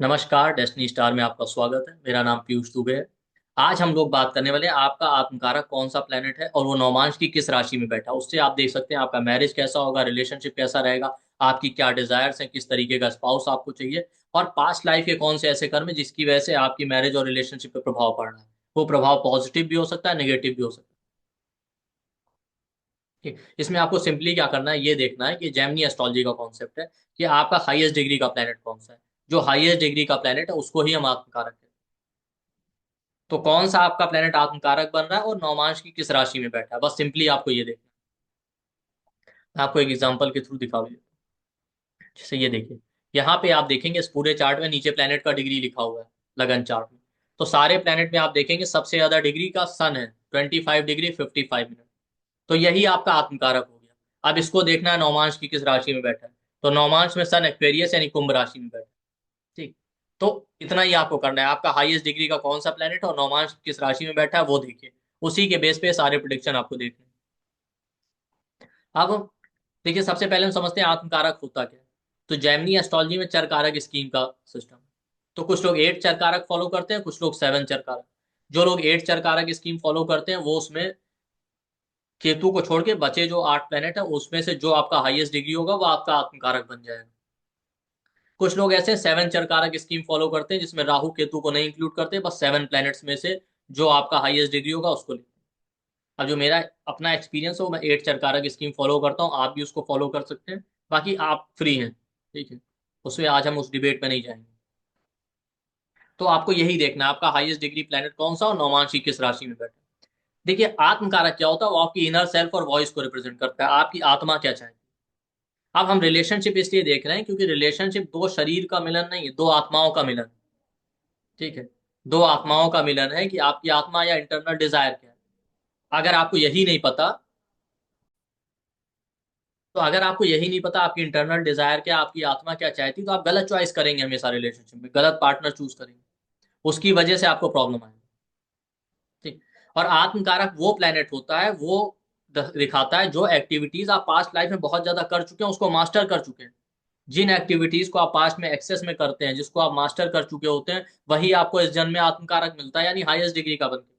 नमस्कार, destiny star में आपका स्वागत है। मेरा नाम पीयूष दुबे है। आज हम लोग बात करने वाले हैं आपका आत्मकारक कौन सा प्लेनेट है और वो नौमांश की किस राशि में बैठा है। उससे आप देख सकते हैं आपका मैरिज कैसा होगा, रिलेशनशिप कैसा रहेगा, आपकी क्या डिजायर्स हैं, किस तरीके का स्पाउस आपको चाहिए और पास्ट लाइफ के कौन से ऐसे कर्म हैं जिसकी वजह से आपकी मैरिज और रिलेशनशिप पे प्रभाव पड़ रहा है। वो प्रभाव पॉजिटिव भी हो सकता है, नेगेटिव भी हो सकता है। ठीक, इसमें आपको सिंपली क्या करना है, ये देखना है कि जेमिनी एस्ट्रोलॉजी का कॉन्सेप्ट है कि आपका हाईएस्ट डिग्री का प्लेनेट कौन सा है। जो हाईएस्ट डिग्री का प्लेनेट है उसको ही हम आत्मकारक कहते हैं। तो कौन सा आपका प्लेनेट आत्मकारक बन रहा है और नौमांश की किस राशि में बैठा है, बस सिंपली आपको ये देखना है। मैं आपको एक एग्जांपल के थ्रू दिखा भी देता हूं। जैसे ये देखिए, यहाँ पे आप देखेंगे इस पूरे चार्ट में नीचे प्लेनेट का डिग्री लिखा हुआ है लगन चार्ट में। तो सारे प्लेनेट में आप देखेंगे सबसे ज्यादा डिग्री का सन है, 25 डिग्री 55 मिनट। तो यही आपका आत्मकारक हो गया। अब इसको देखना है नौमांश की किस राशि में बैठा है। तो नौमांश में सन एक्वेरियस यानी कुंभ राशि में बैठा है। ठीक, तो इतना ही आपको करना है। आपका हाईएस्ट डिग्री का कौन सा प्लेनेट और नौमांश किस राशि में बैठा है वो देखिए। उसी के बेस पे सारे प्रिडिक्शन आपको देखने हैं। अब देखिए, सबसे पहले हम समझते हैं आत्मकारक होता क्या है। तो जेमिनी एस्ट्रोलॉजी में चर कारक स्कीम का सिस्टम। तो कुछ लोग 8 चर कारक फॉलो करते हैं, कुछ लोग 7 चर कारक। जो लोग 8 चर कारक स्कीम फॉलो करते हैं वो उसमें केतु को छोड़ के बचे जो 8 प्लेनेट है उसमें से जो आपका हाईएस्ट डिग्री होगा वो आपका आत्मकारक बन जाएगा। कुछ लोग ऐसे 7 चर कारक स्कीम फॉलो करते हैं जिसमें राहु केतु को नहीं इंक्लूड करते, बस 7 प्लैनेट्स में से जो आपका हाईएस्ट डिग्री होगा उसको लेते हैं। अब जो मेरा अपना एक्सपीरियंस है वो मैं 8 चर कारक स्कीम फॉलो करता हूँ, आप भी उसको फॉलो कर सकते हैं। बाकी आप फ्री हैं, ठीक है। उसमें आज हम उस डिबेट में नहीं जाएंगे। तो आपको यही देखना है आपका हाईएस्ट डिग्री प्लैनेट कौन सा और नौमांश की किस राशि में बैठे। देखिए, आत्मकारक क्या होता है, वो आपकी इनर सेल्फ और वॉइस को रिप्रेजेंट करता है, आपकी आत्मा क्या चाहती है। अब हम रिलेशनशिप इसलिए देख रहे हैं क्योंकि रिलेशनशिप दो शरीर का मिलन नहीं है, दो आत्माओं का मिलन। ठीक है, दो आत्माओं का मिलन है कि आपकी आत्मा या इंटरनल डिजायर क्या है। अगर आपको यही नहीं पता, तो अगर आपको यही नहीं पता आपकी इंटरनल डिजायर क्या, आपकी आत्मा क्या चाहती, तो आप गलत चॉइस करेंगे, हमेशा रिलेशनशिप में गलत पार्टनर चूज करेंगे। उसकी वजह से आपको प्रॉब्लम आएगी। ठीक, और आत्मकारक वो प्लेनेट होता है, वो दिखाता है जो एक्टिविटीज आप पास्ट लाइफ में बहुत ज्यादा कर चुके हैं, उसको मास्टर कर चुके हैं। जिन एक्टिविटीज को आप पास्ट में एक्सेस में करते हैं, जिसको आप मास्टर कर चुके होते हैं, वही आपको इस जन्म में आत्मकारक मिलता है, यानी हाईएस्ट डिग्री का बनते हैं।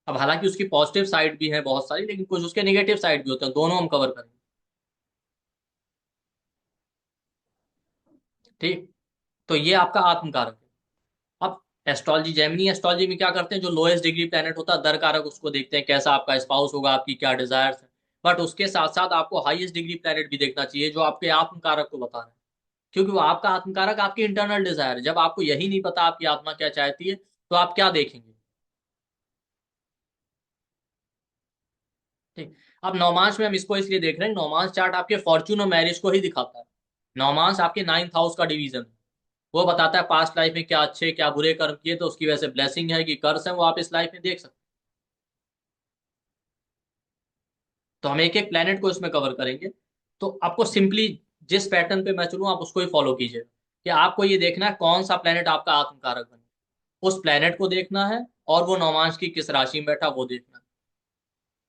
अब हालांकि उसकी पॉजिटिव साइड भी है बहुत सारी, लेकिन कुछ उसके नेगेटिव साइड भी होते हैं, दोनों हम कवर करेंगे। ठीक, तो ये आपका आत्मकारक है। अब एस्ट्रोलॉजी, जेमिनी एस्ट्रोलॉजी में क्या करते हैं, जो लोएस्ट डिग्री प्लेनेट होता है दर कारक, उसको देखते हैं कैसा आपका स्पाउस होगा, आपकी क्या डिजायर्स है। बट उसके साथ साथ आपको हाईएस्ट डिग्री प्लेनेट भी देखना चाहिए जो आपके आत्मकारक को बता रहा है। क्योंकि वो आपका आत्मकारक आपकी इंटरनल डिजायर है। जब आपको यही नहीं पता आपकी आत्मा क्या चाहती है तो आप क्या देखेंगे। ठीक, अब नौमांश में हम इसको इसलिए देख रहे हैं, नौमांश चार्ट आपके फॉर्च्यून और मैरिज को ही दिखाता है। नौमांश आपके 9th हाउस का डिवीजन है। वो बताता है पास्ट लाइफ में क्या अच्छे क्या बुरे कर्म किए, तो उसकी वजह से ब्लेसिंग है कि कर्स है, वो आप इस लाइफ में देख सकते हैं। तो हम एक एक प्लेनेट को इसमें कवर करेंगे। तो आपको सिंपली जिस पैटर्न पे मैं चलूँ आप उसको ही फॉलो कीजिए। कि आपको ये देखना है कौन सा प्लेनेट आपका आत्मकारक बने, उस प्लेनेट को देखना है और वो नौमांश की किस राशि में बैठा वो देखना है।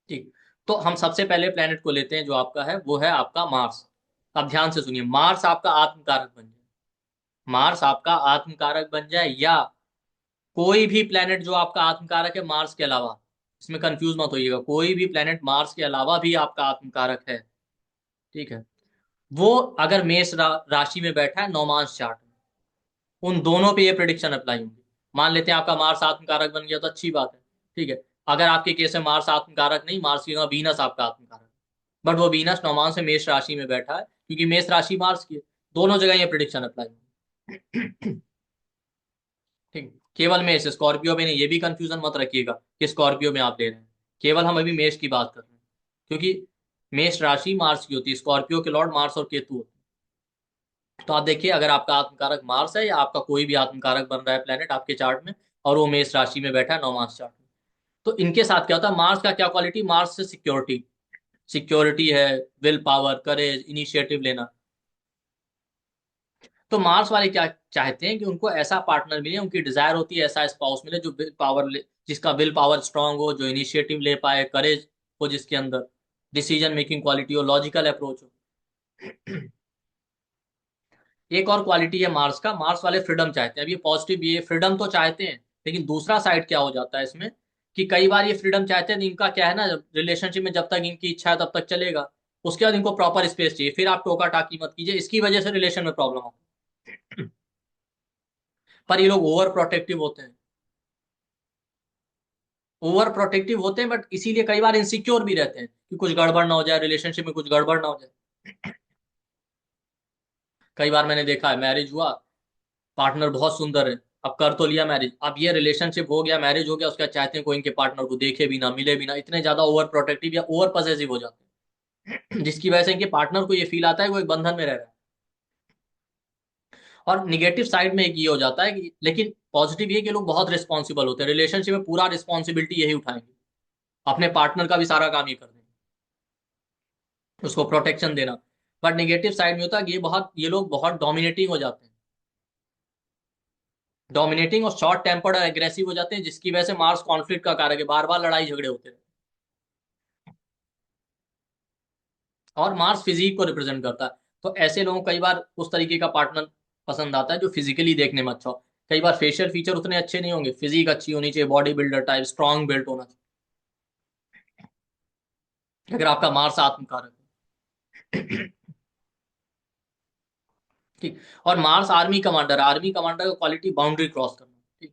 ठीक, तो हम सबसे पहले प्लेनेट को लेते हैं जो आपका है, वो है आपका मार्स। अब ध्यान से सुनिए, मार्स आपका आत्मकारक बन जाए, मार्स आपका आत्मकारक बन जाए या कोई भी प्लेनेट जो आपका आत्मकारक है मार्स के अलावा, इसमें कंफ्यूज मत होइएगा, कोई भी प्लेनेट मार्स के अलावा भी आपका आत्मकारक है। ठीक है, वो अगर मेष राशि में बैठा है नौमांश चार्ट में, उन दोनों पे ये प्रिडिक्शन अप्लाई होंगी। मान लेते हैं आपका मार्स आत्मकारक बन गया तो अच्छी बात है। ठीक है, अगर आपके केस में मार्स आत्मकारक नहीं, मार्स की जगह वीनस आपका आत्मकारक, बट वो वीनस नौमान से मेष राशि में बैठा है क्योंकि मेष राशि मार्स की है। दोनों जगह ये प्रिडिक्शन अप्लाई होगी। ठीक, केवल मेष, स्कॉर्पियो में नहीं, ये भी कंफ्यूजन मत रखिएगा कि स्कॉर्पियो में आप ले रहे हैं। केवल हम अभी मेष की बात कर रहे हैं क्योंकि मेष राशि मार्स की होती है, स्कॉर्पियो के लॉर्ड मार्स और केतु होते हैं। तो आप देखिए, अगर आपका आत्मकारक मार्स है या आपका कोई भी आत्मकारक बन रहा है प्लेनेट आपके चार्ट में और वो मेष राशि में बैठा है नौमांश चार्ट में, तो इनके साथ क्या होता है, मार्स का क्या क्वालिटी, मार्स से सिक्योरिटी, सिक्योरिटी है, विल पावर, करेज, इनिशिएटिव लेना। तो मार्स वाले क्या चाहते हैं कि उनको ऐसा पार्टनर मिले, उनकी डिजायर होती है ऐसा स्पाउस मिले जो विल पावर ले, जिसका विल पावर स्ट्रांग हो, जो इनिशिएटिव ले पाए, करेज हो जिसके अंदर, डिसीजन मेकिंग क्वालिटी हो, लॉजिकल अप्रोच हो। एक और क्वालिटी है मार्स का, मार्स वाले फ्रीडम चाहते हैं। अब ये पॉजिटिव, ये फ्रीडम तो चाहते हैं, लेकिन दूसरा साइड क्या हो जाता है इसमें, कि कई बार ये फ्रीडम चाहते हैं, इनका क्या है ना, रिलेशनशिप में जब तक इनकी इच्छा है तब तक चलेगा, उसके बाद इनको प्रॉपर स्पेस चाहिए, फिर आप टोका टाकी मत कीजिए, इसकी वजह से रिलेशन में प्रॉब्लम हो। पर ये लोग ओवर प्रोटेक्टिव होते हैं, ओवर प्रोटेक्टिव होते हैं, बट इसीलिए कई बार इनसिक्योर भी रहते हैं कि कुछ गड़बड़ ना हो जाए, रिलेशनशिप में कुछ गड़बड़ ना हो जाए। कई बार मैंने देखा है, मैरिज हुआ, पार्टनर बहुत सुंदर है, अब कर तो लिया मैरिज, अब ये रिलेशनशिप हो गया, मैरिज हो गया, उसके बाद चाहते हैं कोई इनके पार्टनर को देखे भी ना, मिले भी ना, इतने ज्यादा ओवर प्रोटेक्टिव या ओवर पॉसेसिव हो जाते हैं, जिसकी वजह से इनके पार्टनर को ये फील आता है कि वो एक बंधन में रह रहा है। और निगेटिव साइड में एक ये हो जाता है कि, लेकिन पॉजिटिव ये कि लोग बहुत रिस्पॉन्सिबल होते हैं, रिलेशनशिप में पूरा रिस्पॉन्सिबिलिटी यही उठाएंगे, अपने पार्टनर का भी सारा काम ये कर देंगे, उसको प्रोटेक्शन देना। बट निगेटिव साइड में होता है कि ये लोग बहुत डोमिनेटिंग हो जाते हैं, डोमिनेटिंग और शॉर्ट टेम्पर्ड और एग्रेसिव हो जाते हैं, जिसकी वजह से मार्स कॉन्फ्लिक्ट का कारक है, बार बार लड़ाई झगड़े होते हैं। और मार्स फिजिक को रिप्रेजेंट करता है, तो ऐसे लोगों को कई बार उस तरीके का पार्टनर पसंद आता है जो फिजिकली देखने में अच्छा हो। कई बार फेशियल फीचर उतने अच्छे नहीं होंगे, फिजिक अच्छी होनी चाहिए, body builder type, strong built होना चाहिए, अगर आपका मार्स आत्मकारक है। ठीक। और Mars army commander, army commander का क्वालिटी बाउंड्री क्रॉस करना। ठीक।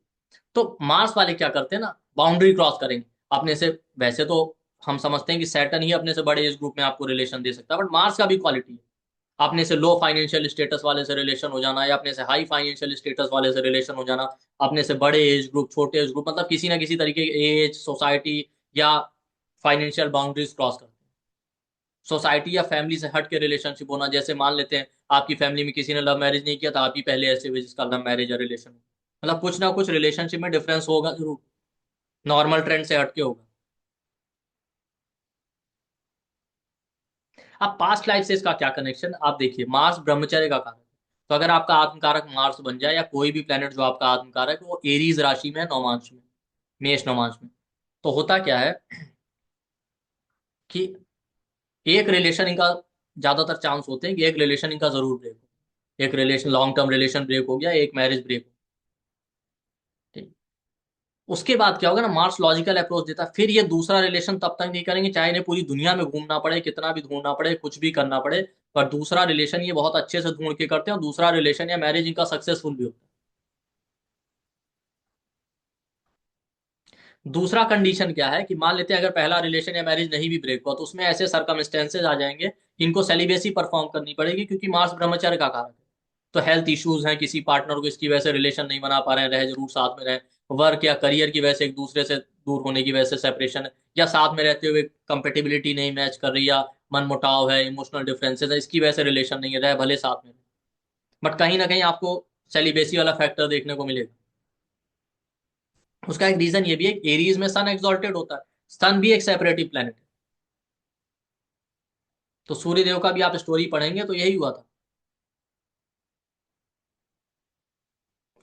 तो मार्स वाले क्या करते हैं ना, बाउंड्री क्रॉस करेंगे अपने से। वैसे तो हम समझते हैं कि सैटर्न ही अपने से बड़े एज ग्रुप में आपको रिलेशन दे सकता है, बट मार्स का भी क्वालिटी है, अपने से लो फाइनेंशियल स्टेटस वाले से रिलेशन हो जाना, या अपने से हाई फाइनेंशियल स्टेटस वाले से रिलेशन हो जाना, अपने से बड़े एज ग्रुप, छोटे एज ग्रुप, मतलब किसी ना किसी तरीके के एज, सोसाइटी या फाइनेंशियल बाउंड्रीज क्रॉस करते हैं। सोसाइटी या फैमिली से हट के रिलेशनशिप होना, जैसे मान लेते हैं आपकी फैमिली में किसी ने लव मैरिज नहीं किया, तो आप ही पहले ऐसे हुए जिसका लव मैरिज या रिलेशन, मतलब कुछ ना कुछ रिलेशनशिप में डिफरेंस होगा जरूर, नॉर्मल ट्रेंड से हटके होगा। अब पास्ट लाइफ से इसका क्या कनेक्शन, आप देखिए, मार्स ब्रह्मचर्य का कारक है, तो अगर आपका आत्मकारक मार्स बन जाए, या कोई भी प्लेनेट जो आपका आत्मकारक है वो एरीज राशि में है, नौमांश में, मेष नौमांश में, तो होता क्या है कि एक रिलेशन इनका, ज्यादातर चांस होते हैं कि एक रिलेशन इनका जरूर ब्रेक हो, एक relation, long term relation break हो गया, एक मैरिज ब्रेक हो। उसके बाद क्या होगा ना, मार्स लॉजिकल अप्रोच देता है, फिर ये दूसरा रिलेशन तब तक नहीं करेंगे चाहे इन्हें पूरी दुनिया में घूमना पड़े, कितना भी ढूंढना पड़े, कुछ भी करना पड़े, पर दूसरा रिलेशन ये बहुत अच्छे से ढूंढ के करते हैं, और दूसरा रिलेशन या मैरिज इनका सक्सेसफुल भी होता है। दूसरा कंडीशन क्या है कि मान लेते हैं अगर पहला रिलेशन या मैरिज नहीं भी ब्रेक हुआ, तो उसमें ऐसे सरकमस्टेंसेज आ जाएंगे कि इनको सेलिबेसी परफॉर्म करनी पड़ेगी, क्योंकि मार्स ब्रह्मचर्य का कारक है। तो हेल्थ इश्यूज हैं, किसी पार्टनर को इसकी वजह से रिलेशन नहीं बना पा रहे हैं, रहे जरूर साथ में रहे, वर्क या करियर की वजह से एक दूसरे से दूर होने की वजह से सेपरेशन है, या साथ में रहते हुए कंपेटिबिलिटी नहीं मैच कर रही, या मन मुटाव है, इमोशनल डिफरेंसेस है, इसकी वजह से रिलेशन नहीं है, रहे भले साथ में, बट कहीं ना कहीं आपको सेलिबेसी वाला फैक्टर देखने को मिलेगा। उसका एक रीजन ये भी है, एरीज में सन एक्सॉल्टेड होता है, सन भी एक सेपरेटिव प्लेनेट है, तो सूर्य देव का भी आप स्टोरी पढ़ेंगे तो यही हुआ था।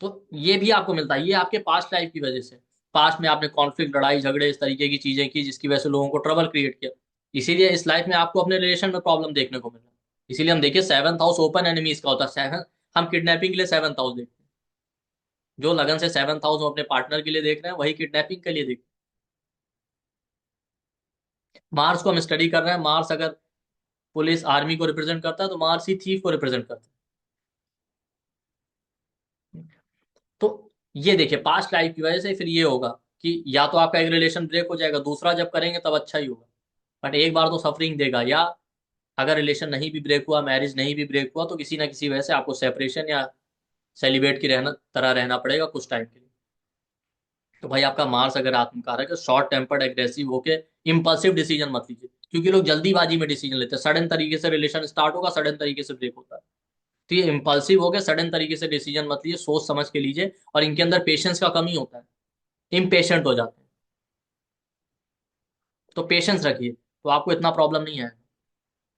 तो ये भी आपको मिलता है, ये आपके पास्ट लाइफ की वजह से, पास्ट में आपने कॉन्फ्लिक्ट, लड़ाई झगड़े, इस तरीके की चीजें की, जिसकी वजह से लोगों को ट्रबल क्रिएट किया, इसीलिए इस लाइफ में आपको अपने रिलेशन में प्रॉब्लम देखने को मिल रहा है। इसीलिए हम देखिए, सेवंथ हाउस ओपन एनिमीज का होता है, सेवन, हम किडनैपिंग के लिए सेवंथ हाउस देखते हैं, जो लगन से सेवंथ हाउस हम अपने पार्टनर के लिए देख रहे हैं, वही किडनैपिंग के लिए देख। मार्स को हम स्टडी कर रहे हैं, मार्स अगर पुलिस आर्मी को रिप्रेजेंट करता है, तो मार्स ही थीफ को रिप्रेजेंट करता है। तो ये देखिए, पास्ट लाइफ की वजह से फिर ये होगा कि या तो आपका एक रिलेशन ब्रेक हो जाएगा, दूसरा जब करेंगे तब अच्छा ही होगा, बट एक बार तो सफरिंग देगा, या अगर रिलेशन नहीं भी ब्रेक हुआ, मैरिज नहीं भी ब्रेक हुआ, तो किसी ना किसी वजह से आपको सेपरेशन या सेलिब्रेट की रहना तरह रहना पड़ेगा कुछ टाइम के लिए। तो भाई आपका मार्स अगर आत्मकारक है, शॉर्ट टेम्पर्ड, एग्रेसिव होके इम्पल्सिव डिसीजन मत लीजिए, क्योंकि लोग जल्दीबाजी में डिसीजन लेते हैं, सडन तरीके से रिलेशन स्टार्ट होगा, सडन तरीके से ब्रेक होता है, तो ये इम्पल्सिव हो गया, सडन तरीके से डिसीजन मत लीजिए, सोच समझ के लीजिए, और इनके अंदर पेशेंस का कमी होता है, इम्पेशेंट हो जाते हैं, तो पेशेंस रखिए, तो आपको इतना प्रॉब्लम नहीं है।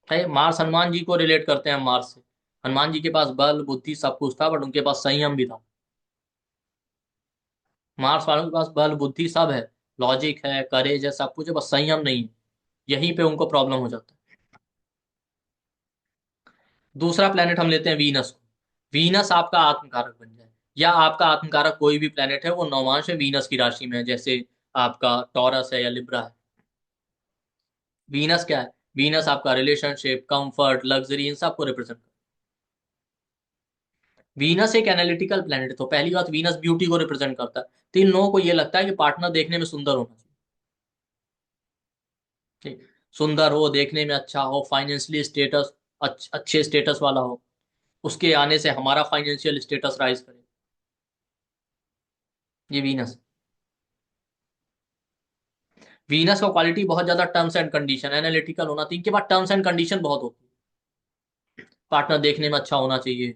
है, मार्स हनुमान जी को रिलेट करते हैं हम मार्स से, हनुमान जी के पास बल बुद्धि सब कुछ था, बट उनके पास संयम भी था। मार्स वालों के पास बल बुद्धि सब है, लॉजिक है, करेज है, सब कुछ है, बस संयम नहीं है, यहीं पे उनको प्रॉब्लम हो जाता है। दूसरा प्लेनेट हम लेते हैं वीनस को। वीनस आपका आत्मकारक बन जाए, या आपका आत्मकारक कोई भी प्लेनेट है वो नौमांश में वीनस की राशि में है, जैसे आपका टॉरस है या लिब्रा है। वीनस क्या है? वीनस आपका रिलेशनशिप, कंफर्ट, लग्जरी, इन सबको रिप्रेजेंट करता है। वीनस एक एनालिटिकल प्लेनेट है, तो पहली बात वीनस ब्यूटी को रिप्रेजेंट करता है, तो इन लोगों को ये लगता है कि पार्टनर देखने में सुंदर होना चाहिए। ठीक, सुंदर हो, देखने में अच्छा हो, फाइनेंशियली स्टेटस अच्छे स्टेटस वाला हो, उसके आने से हमारा फाइनेंशियल स्टेटस राइज करे। ये वीनस। वीनस का क्वालिटी बहुत ज्यादा टर्म्स एंड कंडीशन, एनालिटिकल होना चाहिए, इनके बाद टर्म्स एंड कंडीशन बहुत होती है। पार्टनर देखने में अच्छा होना चाहिए,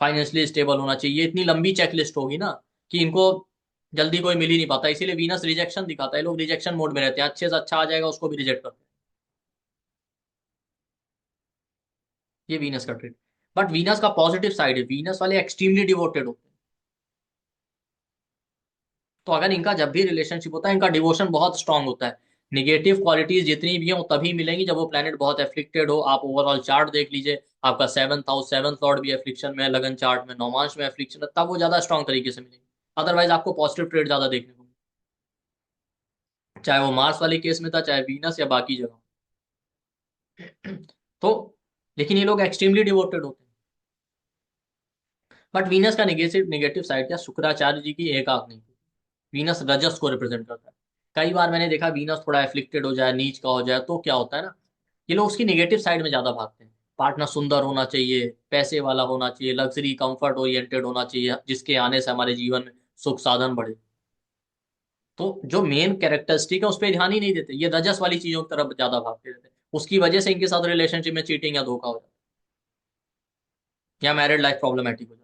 फाइनेंशियली स्टेबल होना चाहिए, इतनी लंबी चेकलिस्ट होगी ना कि इनको जल्दी कोई मिल ही नहीं पाता, इसीलिए वीनस रिजेक्शन दिखाता है, लोग रिजेक्शन मोड में रहते हैं, अच्छे से अच्छा आ जाएगा उसको भी रिजेक्ट करते हैं। ये वीनस का ट्रेड। बट वीनस का पॉजिटिव साइड है, वीनस वाले एक्सट्रीमली डिवोटेड होते हैं। तो अगर इनका जब भी रिलेशनशिप होता है, इनका डिवोशन बहुत स्ट्रांग होता है। निगेटिव क्वालिटीज जितनी भी हैं वो तभी मिलेंगी जब वो प्लेनेट बहुत एफ्लिक्टेड हो। आप ओवरऑल चार्ट देख लीजिए, आपका सेवंथ हाउस, सेवंथ लॉर्ड भी एफ्लिक्शन में है, लगन चार्ट में नौमांश में एफ्लिक्शन है, तब वो ज्यादा स्ट्रांग तरीके से मिलेंगे। अदरवाइज आपको पॉजिटिव ट्रेड ज्यादा देखने को मिलेगा, चाहे वो मार्स वाले केस में था, चाहे वीनस या बाकी जगह। तो लेकिन ये लोग एक्सट्रीमली डिवोटेड होते हैं। बट वीनस का नेगेटिव नेगेटिव साइड क्या? शुक्राचार्य जी की एक आंख नहीं। वीनस रजस को रिप्रेजेंट करता है। कई बार मैंने देखा वीनस थोड़ा एफ्लिक्टेड हो जाए, नीच का हो जाए, तो क्या होता है ना, ये लोग उसकी नेगेटिव साइड में ज्यादा भागते हैं। पार्टनर सुंदर होना चाहिए, पैसे वाला होना चाहिए, लग्जरी कंफर्ट ओरिएंटेड होना चाहिए, जिसके आने से हमारे जीवन में सुख साधन बढ़े। तो जो मेन कैरेक्टरिस्टिक है उस पर ध्यान ही नहीं देते, ये रजस वाली चीजों की तरफ ज्यादा भागते रहते हैं। उसकी वजह से इनके साथ रिलेशनशिप में चीटिंग या धोखा हो जाता है, या मैरिड लाइफ प्रॉब्लमेटिक हो जाती है।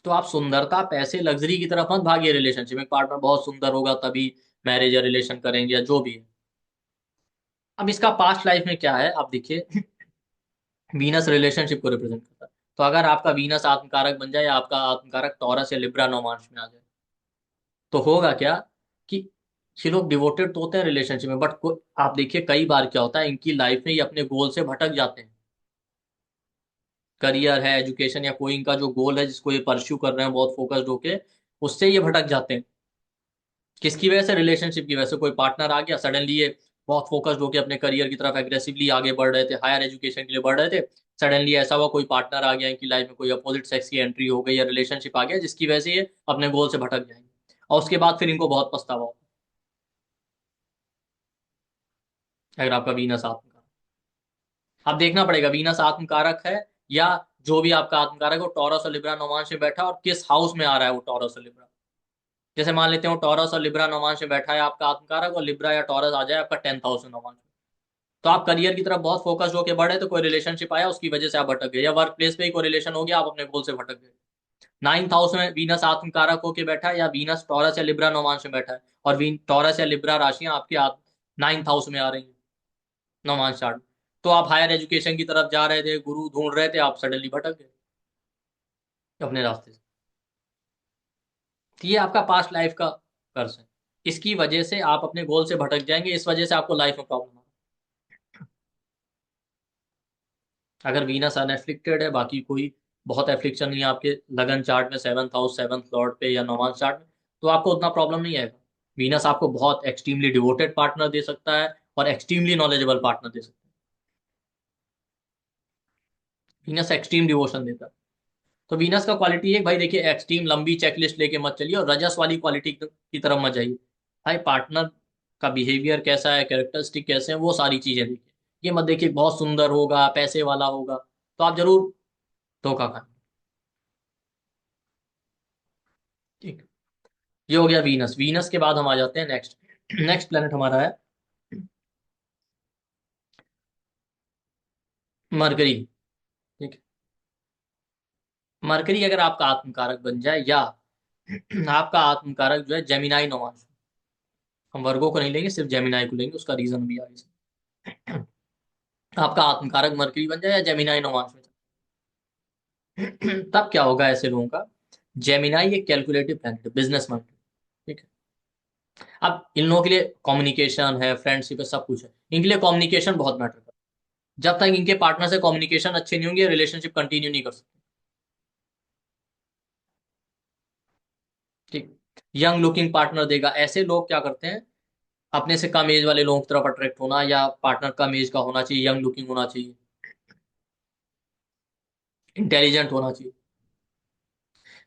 तो आप सुंदरता, पैसे, लग्जरी की तरफ मत भागिए। रिलेशनशिप में पार्टनर बहुत सुंदर होगा तभी मैरिज या रिलेशन करेंगे या जो भी है। अब इसका पास्ट लाइफ में क्या है आप देखिए, वीनस रिलेशनशिप को रिप्रेजेंट करता है। तो अगर आपका वीनस आत्मकारक बन जाए, या आपका आत्मकारक टॉरस या लिब्रा नौमांश में आ जाए, तो होगा क्या कि ये लोग डिवोटेड तो होते हैं रिलेशनशिप में, बट आप देखिए कई बार क्या होता है, इनकी लाइफ में ये अपने गोल से भटक जाते हैं। करियर है, एजुकेशन, या कोई इनका जो गोल है जिसको ये परस्यू कर रहे हैं बहुत फोकस्ड होके, उससे ये भटक जाते हैं। किसकी वजह से? रिलेशनशिप की वजह से। कोई पार्टनर आ गया, सडनली ये बहुत फोकस्ड होकर अपने करियर की तरफ एग्रेसिवली आगे बढ़ रहे थे, हायर एजुकेशन के लिए बढ़ रहे थे। सडनली ऐसा हुआ, कोई पार्टनर आ गया इनकी लाइफ में, कोई अपोजिट सेक्स की एंट्री हो गई या रिलेशनशिप आ गया, जिसकी वजह से ये अपने गोल से भटक जाएंगे, और उसके बाद फिर इनको बहुत पछतावा होगा। अगर आपका वीनस आत्मकारक, आप देखना पड़ेगा वीनस आत्मकारक है, या जो भी आपका आत्मकारक है वो टॉरस और लिब्रा नौमांश में बैठा है, और किस हाउस में आ रहा है वो टॉरस और लिब्रा। जैसे मान लेते हो टॉरस और लिब्रा नौमांश में बैठा है आपका आत्मकारक, और लिब्रा या टॉरस आ जाए आपका 10th हाउस में नौमांश में, तो आप करियर की तरफ बहुत फोकस्ड होके बढ़े, तो कोई रिलेशनशिप आया उसकी वजह से आप भटक गए, या वर्क प्लेस पे ही कोई रिलेशन हो गया, आप अपने गोल से भटक गए। 9th हाउस में वीनस आत्मकारक होके बैठा है, या वीनस टॉरस या लिब्रा नौमांश में बैठा है, और वीन टॉरस या लिब्रा राशियां आपके 9th हाउस में आ रही हैं नौमांश चार्ट में। तो आप हायर एजुकेशन की तरफ जा रहे थे, गुरु ढूंढ रहे थे, आप सडनली भटक गए अपने रास्ते से। तो ये आपका पास्ट लाइफ का कर्स है, इसकी वजह से आप अपने गोल से भटक जाएंगे, इस वजह से आपको लाइफ में प्रॉब्लम होगा। अगर वीनस अनएफ्लिक्टेड है, बाकी कोई बहुत एफ्लिक्शन नहीं है आपके लगन चार्ट में, सेवंथ हाउस, सेवंथ लॉर्ड पे या नौवांश चार्ट में, तो आपको उतना प्रॉब्लम नहीं आएगा। वीनस आपको बहुत एक्सट्रीमली डिवोटेड पार्टनर दे सकता है, और एक्सट्रीमली नॉलेजेबल पार्टनर दे सकता है। वीनस एक्सट्रीम डिवोशन देता है। तो वीनस का क्वालिटी है भाई, देखिए एक्सट्रीम लंबी चेकलिस्ट लेके मत चलिए, और रजस वाली क्वालिटी की तरफ मत जाइए। भाई पार्टनर का बिहेवियर कैसा है, कैरेक्टरिस्टिक कैसे हैं, वो सारी चीजें देखिए। ये मत देखिए बहुत सुंदर होगा, पैसे वाला होगा, तो आप जरूर धोखा खाएंगे। ठीक, ये हो गया वीनस। वीनस के बाद हम आ जाते हैं नेक्स्ट। नेक्स्ट प्लेनेट हमारा है मरकरी। ठीक है, मरकरी अगर आपका आत्मकारक बन जाए, या आपका आत्मकारक जो है जेमिनाई नौमांश, हम वर्गों को नहीं लेंगे, सिर्फ जेमिनाई को लेंगे, उसका रीजन भी आगे से। आपका आत्मकारक मरकरी बन जाए या जेमिनाई नौमांश में जाए, तब क्या होगा ऐसे लोगों का? जेमिनाई एक कैलकुलेटिव प्लैनेट है, बिजनेस माइंड। ठीक है, अब इन लोगों के लिए कम्युनिकेशन है, फ्रेंडशिप है, सब कुछ है, इनके लिए कम्युनिकेशन बहुत मैटर करता है। जब तक इनके पार्टनर से कम्युनिकेशन अच्छे नहीं होंगे, रिलेशनशिप कंटिन्यू नहीं कर सकते। ठीक। यंग लुकिंग पार्टनर देगा, ऐसे लोग क्या करते हैं, अपने से कम एज वाले लोगों की तरफ अट्रैक्ट होना, या पार्टनर कम एज का होना चाहिए, यंग लुकिंग होना चाहिए, इंटेलिजेंट होना चाहिए।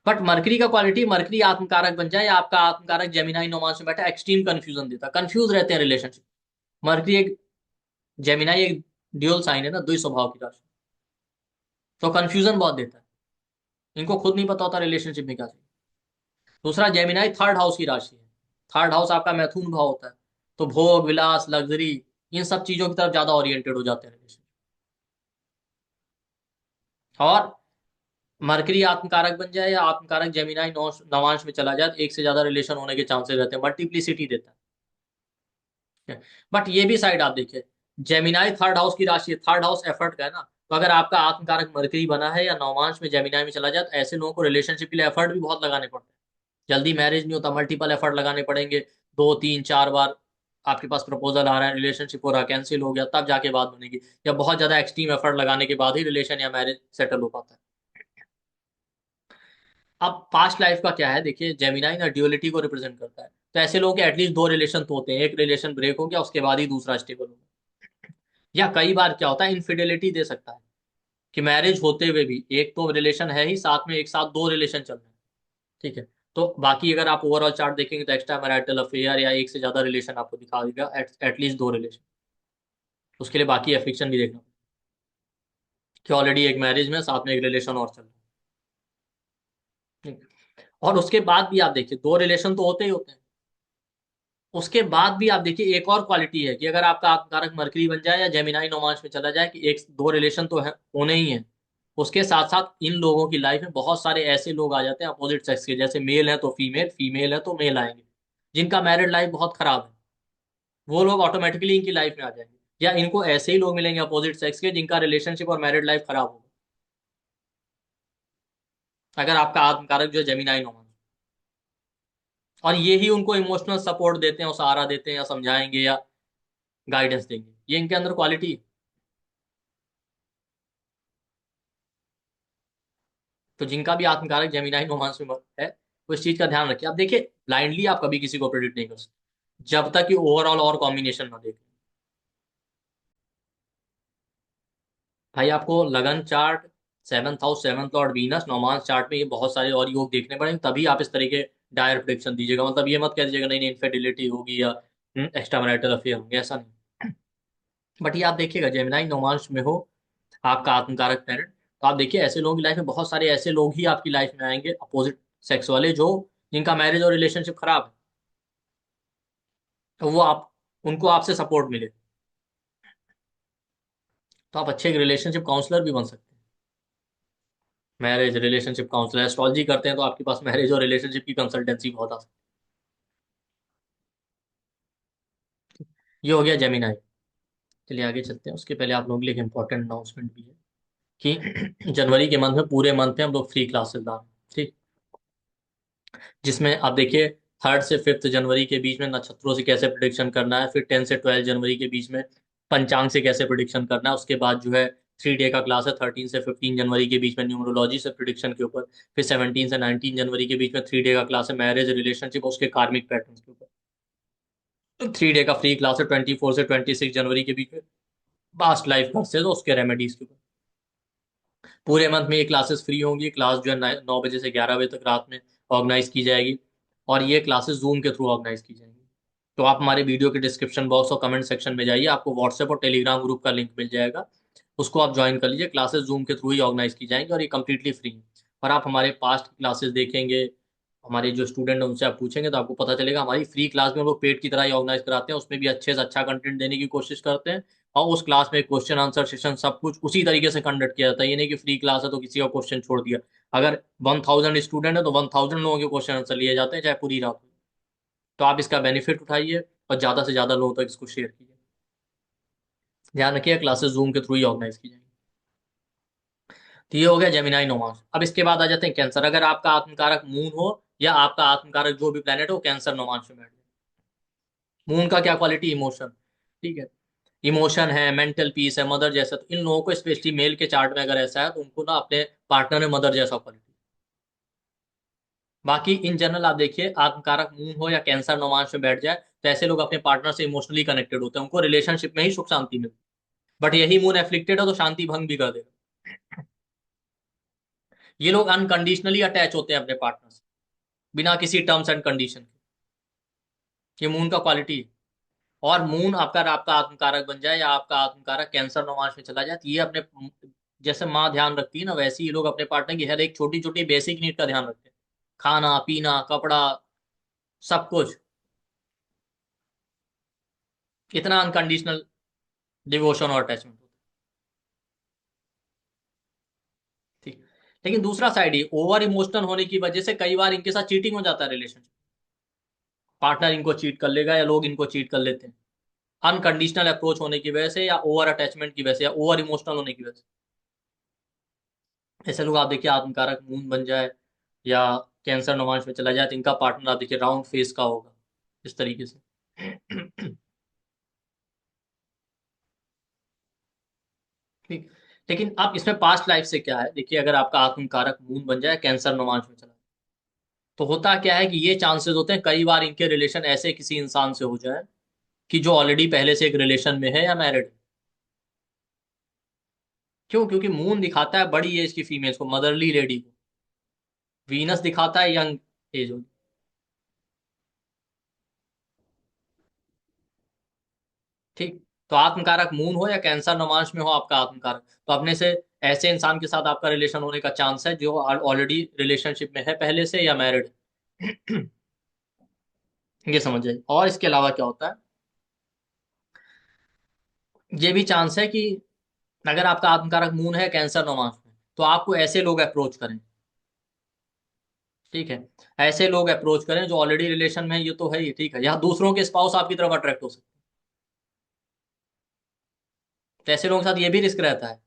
बट मरकरी का क्वालिटी, मरकरी आत्मकारक बन जाए या आपका आत्मकारक जेमिनाई नोमांस में बैठा, एक्सट्रीम कंफ्यूजन देता, कंफ्यूज रहते हैं रिलेशनशिप। मरकरी एक, जेमिनाई एक ड्यूअल साइन है ना, द्वि स्वभाव की राशि, तो कंफ्यूजन बहुत देता है, इनको खुद नहीं पता होता रिलेशनशिप में क्या चाहिए। दूसरा, जेमिनाई थर्ड हाउस की राशि है, थर्ड हाउस आपका मैथुन भाव होता है, तो भोग विलास लग्जरी, इन सब चीजों की तरफ ज्यादा ओरिएंटेड हो जाते हैं रिलेशन। और मरकरी आत्मकारक बन जाए या आत्मकारक जेमिनाई नवांश में चला जाए, तो एक से ज्यादा रिलेशन होने के चांसेस रहते हैं, मल्टीप्लिसिटी देता है। बट ये भी साइड आप देखिए, जेमिनाई थर्ड हाउस की राशि है, थर्ड हाउस एफर्ट का है ना, तो अगर आपका आत्मकारक मरकरी बना है या नौमांश में जेमिनाई में चला जाए, तो ऐसे लोगों को रिलेशनशिप के लिए एफर्ट भी बहुत लगाने पड़ते हैं। जल्दी मैरिज नहीं होता, मल्टीपल एफर्ट लगाने पड़ेंगे, 2 3 4 बार आपके पास प्रपोजल आ रहा है, रिलेशनशिप हो रहा, कैंसिल हो गया, तब जाके बात बनेगी, या बहुत ज्यादा एक्सट्रीम एफर्ट लगाने के बाद ही रिलेशन या मैरिज सेटल हो पाता है। अब पास्ट लाइफ का क्या है देखिए, जेमिनाई ना ड्यूअलिटी को रिप्रेजेंट करता है, तो ऐसे लोगों के एटलीस्ट दो रिलेशन तो होते हैं, एक रिलेशन ब्रेक हो गया उसके बाद ही दूसरा स्टेबल होगा। या कई बार क्या होता है, इनफिडेलिटी दे सकता है, कि मैरिज होते हुए भी एक तो रिलेशन है ही, साथ में एक साथ दो रिलेशन चल रहे हैं। ठीक है, तो बाकी अगर आप ओवरऑल चार्ट देखेंगे तो एक्स्ट्रा मैरिटल अफेयर या एक से ज्यादा रिलेशन आपको दिखा देगा, एटलीस्ट दो रिलेशन। उसके लिए बाकी एफिक्शन भी देखना, कि ऑलरेडी एक मैरिज में साथ में एक रिलेशन और चल रहा है। ठीक है? और उसके बाद भी आप देखिए, दो रिलेशन तो होते ही होते हैं, उसके बाद भी आप देखिए एक और क्वालिटी है, कि अगर आपका आत्मकारक मरकरी बन जाए या जेमिनाई नौमांश में चला जाए, कि एक दो रिलेशन तो है, होने ही है, उसके साथ साथ इन लोगों की लाइफ में बहुत सारे ऐसे लोग आ जाते हैं अपोजिट सेक्स के, जैसे मेल है तो फीमेल, फीमेल है तो मेल आएंगे, जिनका मैरिड लाइफ बहुत खराब है, वो लोग ऑटोमेटिकली इनकी लाइफ में आ जाएंगे। या इनको ऐसे ही लोग मिलेंगे अपोजिट सेक्स के, जिनका रिलेशनशिप और मैरिड लाइफ खराब होगा, अगर आपका आत्मकारक जो है जेमिनाई नौमांश, और ये ही उनको इमोशनल सपोर्ट देते हैं और सहारा देते हैं, या समझाएंगे या गाइडेंस देंगे, ये इनके अंदर क्वालिटी। तो जिनका भी आत्मकारक जेमिनाई रोमांस में है, वो इस चीज का ध्यान रखिए। अब देखिए, ब्लाइंडली आप कभी किसी को प्रेडिक्ट नहीं कर सकते, जब तक कि ओवरऑल और कॉम्बिनेशन ना देखें। भाई आपको लगन chart, seventh house, seventh lord Venus, नौमांस चार्ट में ये बहुत सारे और योग देखने पड़ेंगे, तभी आप इस तरीके डायर प्रेडिक्शन दीजिएगा। मतलब ये मत कह दीजिएगा नहीं नहीं इनफेर्टिलिटी होगी या एक्स्ट्रा मैरिटल अफेयर होंगे, ऐसा नहीं। बट ये आप देखिएगा, जेमिनाई नौमांश में हो आपका आत्मकारक प्लैनेट, तो आप देखिए ऐसे लोगों की लाइफ में बहुत सारे ऐसे लोग ही आपकी लाइफ में आएंगे अपोजिट सेक्स वाले, जो जिनका मैरिज और रिलेशनशिप खराब है, तो वो आप, उनको आपसे सपोर्ट मिले, तो आप अच्छे रिलेशनशिप काउंसलर भी बन सकते हैं। मैरिज रिलेशनशिप काउंसलर, एस्ट्रोलॉजी करते हैं तो आपके पास मैरिज और रिलेशनशिप की कंसल्टेंसी बहुत आ सकती है। ये हो गया जेमिनाई। चलिए आगे चलते हैं, उसके पहले आप लोगों के लिए एक इंपॉर्टेंट अनाउंसमेंट भी है, कि जनवरी के मंथ में, पूरे मंथ में हम लोग फ्री क्लासेस ला रहे हैं। ठीक, जिसमें आप देखिए 3 से 5 जनवरी के बीच में नक्षत्रों से कैसे प्रिडिक्शन करना है, फिर 10 से 12 जनवरी के बीच में पंचांग से कैसे प्रिडिक्शन करना है, उसके बाद जो है 3 डे का क्लास है 13 से 15 जनवरी के बीच में न्यूमरोलॉजी से प्रिडिक्शन के ऊपर, फिर 17 से 19 जनवरी के बीच में 3 डे का क्लास है मैरिज रिलेशनशिप उसके कार्मिक पैटर्न के ऊपर। 3 डे का फ्री क्लास है 24 से 26 जनवरी के बीच में पास्ट लाइफ क्लासेस उसके रेमेडीज के ऊपर। पूरे मंथ में ये क्लासेस फ्री होंगी, क्लास जो है 9 बजे से 11 बजे तक रात में ऑर्गेनाइज की जाएगी, और ये क्लासेस जूम के थ्रू ऑर्गेनाइज की जाएंगी। तो आप हमारे वीडियो के डिस्क्रिप्शन बॉक्स और कमेंट सेक्शन में जाइए, आपको व्हाट्सएप और टेलीग्राम ग्रुप का लिंक मिल जाएगा, उसको आप ज्वाइन कर लीजिए। क्लासेस जूम के थ्रू ही ऑर्गेनाइज की जाएंगी और ये कम्प्लीटली फ्री है। और आप हमारे पास्ट क्लासेस देखेंगे, हमारे जो स्टूडेंट हैं उनसे आप पूछेंगे तो आपको पता चलेगा, हमारी फ्री क्लास में हम लोग पेड की तरह ही ऑर्गेनाइज कराते हैं, उसमें भी अच्छे से अच्छा कंटेंट देने की कोशिश करते हैं, और उस क्लास में क्वेश्चन आंसर सेशन सब कुछ उसी तरीके से कंडक्ट किया जाता है। ये नहीं कि फ्री क्लास है तो किसी का क्वेश्चन छोड़ दिया। अगर 1000 स्टूडेंट है तो 1000 लोगों के क्वेश्चन आंसर लिए जाते हैं, चाहे पूरी रात हो। तो आप इसका बेनिफिट उठाइए और ज्यादा से ज्यादा लोगों तक इसको शेयर कीजिए। ध्यान रखिए क्लासेस जूम के थ्रू ही ऑर्गेनाइज की जाएंगी। तो ये हो गया जेमिनाई नोमांस। अब इसके बाद आ जाते हैं कैंसर। अगर आपका आत्मकारक मून हो या आपका आत्मकारक जो भी प्लेनेट हो कैंसर नोमांस में बैठ जाए। मून का क्या क्वालिटी, इमोशन। ठीक है, इमोशन है, मेंटल पीस है, मदर जैसा। तो इन लोगों को स्पेशली मेल के चार्ट में अगर ऐसा है तो उनको ना अपने पार्टनर में मदर जैसा क्वालिटी। बाकी इन जनरल आप देखिए, आत्मकारक मून हो या कैंसर नौमांश में बैठ जाए, तो ऐसे लोग अपने पार्टनर से इमोशनली कनेक्टेड होते हैं, उनको रिलेशनशिप में ही सुख शांति मिलती है। बट यही मून एफ्लिक्टेड हो तो शांति भंग भी कर देगा। ये लोग अनकंडीशनली अटैच होते हैं अपने पार्टनर से, बिना किसी टर्म्स एंड कंडीशन के। ये मून का क्वालिटी है। और मून आपका आपका आत्मकारक बन जाए या आपका आत्मकारक कैंसर नौमांश में चला जाए, तो ये अपने, जैसे माँ ध्यान रखती है ना, वैसे ही ये लोग अपने पार्टनर की हर एक छोटी छोटी बेसिक नीड का ध्यान रखते हैं। खाना पीना कपड़ा, सब कुछ। इतना अनकंडीशनल डिवोशन और अटैचमेंट होता है। ठीक। लेकिन दूसरा साइड, ये ओवर इमोशनल होने की वजह से कई बार इनके साथ चीटिंग हो जाता है रिलेशनशिप। पार्टनर इनको चीट कर लेगा या लोग इनको चीट कर लेते हैं, अनकंडीशनल अप्रोच होने की वजह से या ओवर अटैचमेंट की वजह से या ओवर इमोशनल होने की वजह से। ऐसे लोग आप देखिए, आत्मकारक मून बन जाए या कैंसर नौमांश में चला जाए, तो इनका पार्टनर आप देखिए राउंड फेस का होगा, इस तरीके से। ठीक। लेकिन अब इसमें पास्ट लाइफ से क्या है, देखिए अगर आपका आत्मकारक मून बन जाए कैंसर नौमांश में चला, तो होता क्या है कि ये चांसेस होते हैं कई बार इनके रिलेशन ऐसे किसी इंसान से हो जाए कि जो ऑलरेडी पहले से एक रिलेशन में है या मैरिड है। क्यों? क्योंकि मून दिखाता है बड़ी एज की फीमेल्स को, मदरली लेडी को। वीनस दिखाता है यंग एज। ठीक। तो आत्मकारक मून हो या कैंसर नौमांश में हो आपका आत्मकारक, तो अपने से ऐसे इंसान के साथ आपका रिलेशन होने का चांस है जो ऑलरेडी रिलेशनशिप में है पहले से या मैरिड है। ये समझ जाइए। और इसके अलावा क्या होता है, ये भी चांस है कि अगर आपका आत्मकारक मून है कैंसर नौमांश में, तो आपको ऐसे लोग अप्रोच करें। ठीक है। ऐसे लोग अप्रोच करें जो ऑलरेडी रिलेशन में है, ये तो है ही, ठीक है, या दूसरों के स्पाउस आपकी तरफ अट्रैक्ट हो सकते हैं। तो ऐसे लोगों के साथ ये भी रिस्क रहता है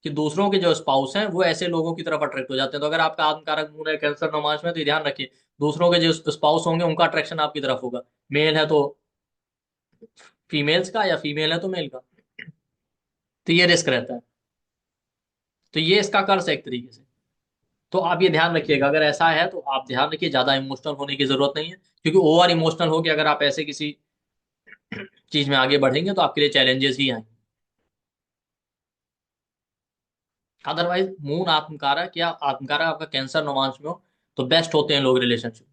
कि दूसरों के जो स्पाउस हैं वो ऐसे लोगों की तरफ अट्रैक्ट हो जाते हैं। तो अगर आपका आत्मकारक मून है कैंसर नौमांश में, तो ये ध्यान रखिए, दूसरों के जो स्पाउस होंगे उनका अट्रैक्शन आपकी तरफ होगा। मेल है तो फीमेल्स का, या फीमेल है तो मेल का। तो ये रिस्क रहता है। तो ये इसका कर्स है एक तरीके से। तो आप ये ध्यान रखिएगा, अगर ऐसा है तो आप ध्यान रखिए, ज्यादा इमोशनल होने की जरूरत नहीं है, क्योंकि ओवर इमोशनल हो के अगर आप ऐसे किसी चीज में आगे बढ़ेंगे तो आपके लिए चैलेंजेस ही आएंगे। अदरवाइज मून आत्मकारक या आत्मकारक आपका कैंसर नौमांश में हो, तो बेस्ट होते हैं लोग रिलेशनशिप।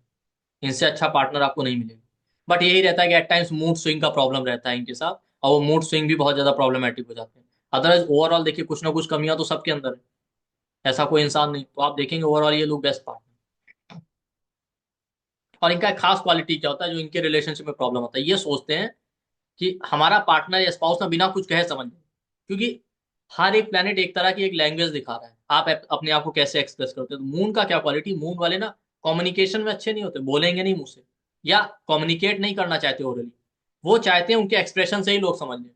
इनसे अच्छा पार्टनर आपको नहीं मिलेगा। बट यही रहता है कि एट टाइम्स मूड स्विंग का प्रॉब्लम रहता है इनके साथ, और वो मूड स्विंग भी बहुत ज्यादा प्रॉब्लमेटिक हो जाते हैं। अदरवाइज ओवरऑल देखिए, कुछ ना कुछ कमियां तो सबके अंदर है, ऐसा कोई इंसान नहीं। तो आप देखेंगे ओवरऑल ये लोग बेस्ट पार्टनर। और इनका एक खास क्वालिटी क्या होता है जो इनके रिलेशनशिप में प्रॉब्लम होता है, ये सोचते हैं कि हमारा पार्टनर या स्पाउस ना बिना कुछ कहे समझ जाए। क्योंकि हर एक प्लेनेट एक तरह की एक लैंग्वेज दिखा रहा है, आप अपने आप को कैसे एक्सप्रेस करते हो। तो मून का क्या क्वालिटी, मून वाले ना कम्युनिकेशन में अच्छे नहीं होते, बोलेंगे नहीं मुंह से, या कम्युनिकेट नहीं करना चाहते ओरली। वो चाहते हैं उनके एक्सप्रेशन से ही लोग समझ लें,